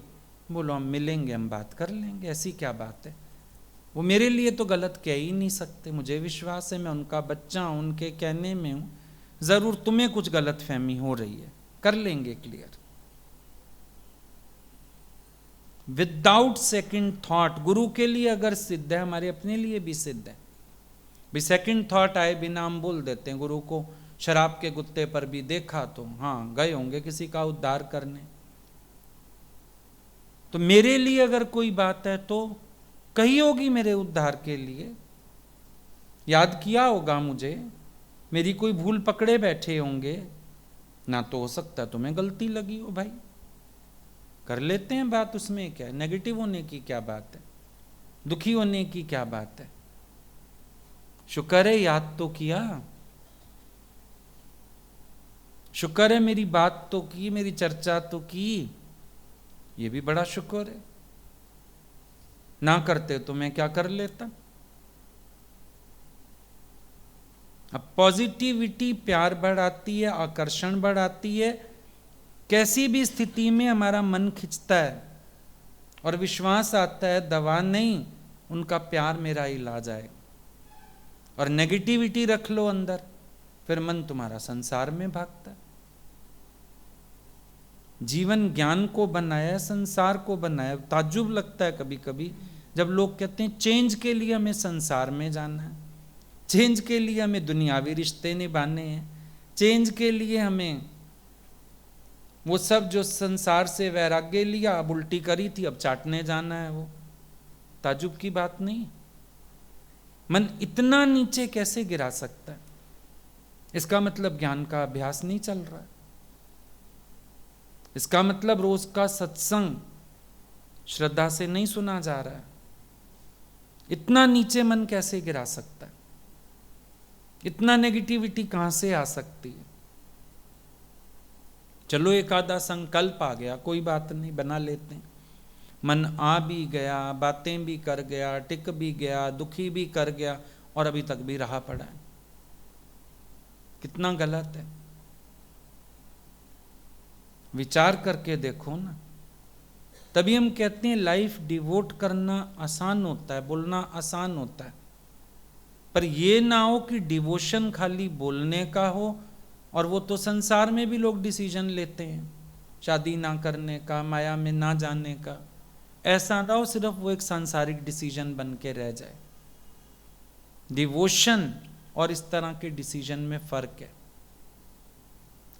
बोलो हम मिलेंगे हम बात कर लेंगे, ऐसी क्या बात है। वो मेरे लिए तो गलत कह ही नहीं सकते, मुझे विश्वास है मैं उनका बच्चा हूं, उनके कहने में हूं, जरूर तुम्हें कुछ गलत फहमी हो रही है, कर लेंगे क्लियर विदाउट सेकंड थॉट। गुरु के लिए अगर सिद्ध है, हमारे अपने लिए भी सिद्ध है। भी सेकंड थॉट आए बिना हम बोल देते हैं। गुरु को शराब के गुत्ते पर भी देखा तो हाँ गए होंगे किसी का उद्धार करने। तो मेरे लिए अगर कोई बात है तो कही होगी मेरे उद्धार के लिए, याद किया होगा मुझे, मेरी कोई भूल पकड़े बैठे होंगे ना, तो हो सकता है तुम्हें गलती लगी हो भाई, कर लेते हैं बात, उसमें क्या है, नेगेटिव होने की क्या बात है, दुखी होने की क्या बात है। शुक्र है याद तो किया, शुक्र है मेरी बात तो की, मेरी चर्चा तो की, ये भी बड़ा शुक्र है। ना करते तो मैं क्या कर लेता। अब पॉजिटिविटी प्यार बढ़ाती है, आकर्षण बढ़ाती है। कैसी भी स्थिति में हमारा मन खिंचता है और विश्वास आता है दवा नहीं, उनका प्यार मेरा इलाज है। और नेगेटिविटी रख लो अंदर, फिर मन तुम्हारा संसार में भागता है। जीवन ज्ञान को बनाया, संसार को बनाया। ताज्जुब लगता है कभी कभी जब लोग कहते हैं चेंज के लिए हमें संसार में जाना है, चेंज के लिए हमें दुनियावी रिश्ते निभाने हैं, चेंज के लिए हमें वो सब जो संसार से वैराग्य लिया, अब उल्टी करी थी अब चाटने जाना है। वो ताजुब की बात नहीं। मन इतना नीचे कैसे गिरा सकता है? इसका मतलब ज्ञान का अभ्यास नहीं चल रहा है। इसका मतलब रोज का सत्संग श्रद्धा से नहीं सुना जा रहा है। इतना नीचे मन कैसे गिरा सकता है? इतना नेगेटिविटी कहां से आ सकती है? चलो एक आधा संकल्प आ गया, कोई बात नहीं, बना लेते हैं। मन आ भी गया, बातें भी कर गया, टिक भी गया, दुखी भी कर गया, और अभी तक भी रहा पड़ा है। कितना गलत है। विचार करके देखो ना। तभी हम कहते हैं लाइफ डिवोट करना आसान होता है, बोलना आसान होता है, पर यह ना हो कि डिवोशन खाली बोलने का हो, और वो तो संसार में भी लोग डिसीजन लेते हैं, शादी ना करने का, माया में ना जाने का। ऐसा ना हो सिर्फ वो एक सांसारिक डिसीजन बन के रह जाए। डिवोशन और इस तरह के डिसीजन में फर्क है।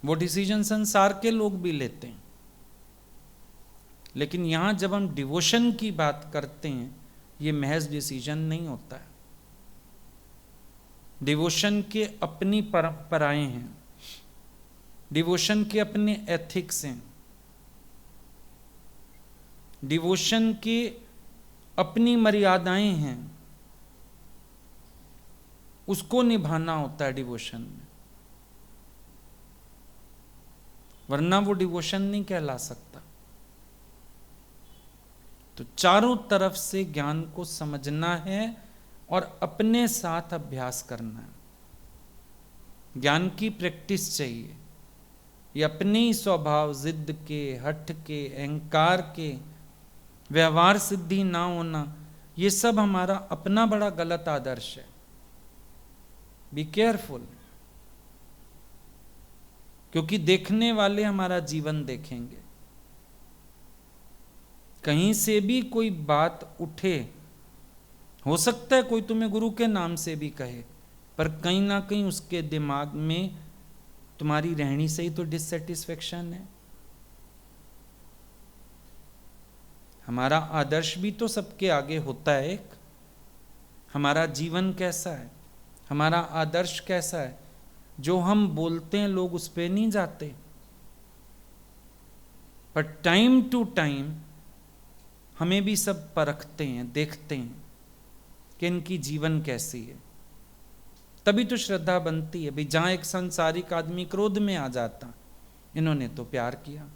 वो डिसीजन संसार के लोग भी लेते हैं, लेकिन यहां जब हम डिवोशन की बात करते हैं, ये महज डिसीजन नहीं होता है। डिवोशन के अपनी परंपराएं हैं, डिवोशन के अपने एथिक्स हैं, डिवोशन की अपनी मर्यादाएं हैं। उसको निभाना होता है डिवोशन में, वरना वो डिवोशन नहीं कहला सकता। तो चारों तरफ से ज्ञान को समझना है और अपने साथ अभ्यास करना है। ज्ञान की प्रैक्टिस चाहिए। ये अपने ही स्वभाव, जिद के, हठ के, अहंकार के, व्यवहार सिद्धि ना होना, ये सब हमारा अपना बड़ा गलत आदर्श है। बी केयरफुल, क्योंकि देखने वाले हमारा जीवन देखेंगे। कहीं से भी कोई बात उठे, हो सकता है कोई तुम्हें गुरु के नाम से भी कहे, पर कहीं ना कहीं उसके दिमाग में तुम्हारी रहनी से ही तो डिससेटिस्फेक्शन है। हमारा आदर्श भी तो सबके आगे होता है। एक हमारा जीवन कैसा है, हमारा आदर्श कैसा है, जो हम बोलते हैं लोग उस पे नहीं जाते, पर टाइम टू टाइम हमें भी सब परखते हैं, देखते हैं कि इनकी जीवन कैसी है। तभी तो श्रद्धा बनती है। भाई जहां एक संसारिक आदमी क्रोध में आ जाता, इन्होंने तो प्यार किया,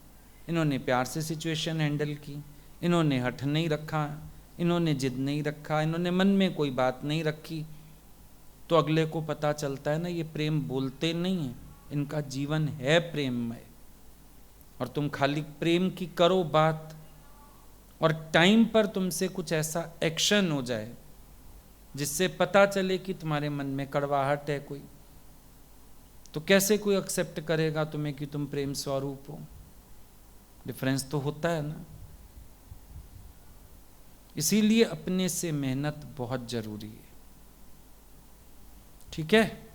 इन्होंने प्यार से सिचुएशन हैंडल की, इन्होंने हठ नहीं रखा, इन्होंने जिद नहीं रखा, इन्होंने मन में कोई बात नहीं रखी, तो अगले को पता चलता है ना, ये प्रेम बोलते नहीं है, इनका जीवन है प्रेममय। और तुम खाली प्रेम की करो बात, और टाइम पर तुमसे कुछ ऐसा एक्शन हो जाए जिससे पता चले कि तुम्हारे मन में कड़वाहट है कोई, तो कैसे कोई एक्सेप्ट करेगा तुम्हें कि तुम प्रेम स्वरूप हो? डिफरेंस तो होता है ना। इसीलिए अपने से मेहनत बहुत जरूरी है। ठीक है।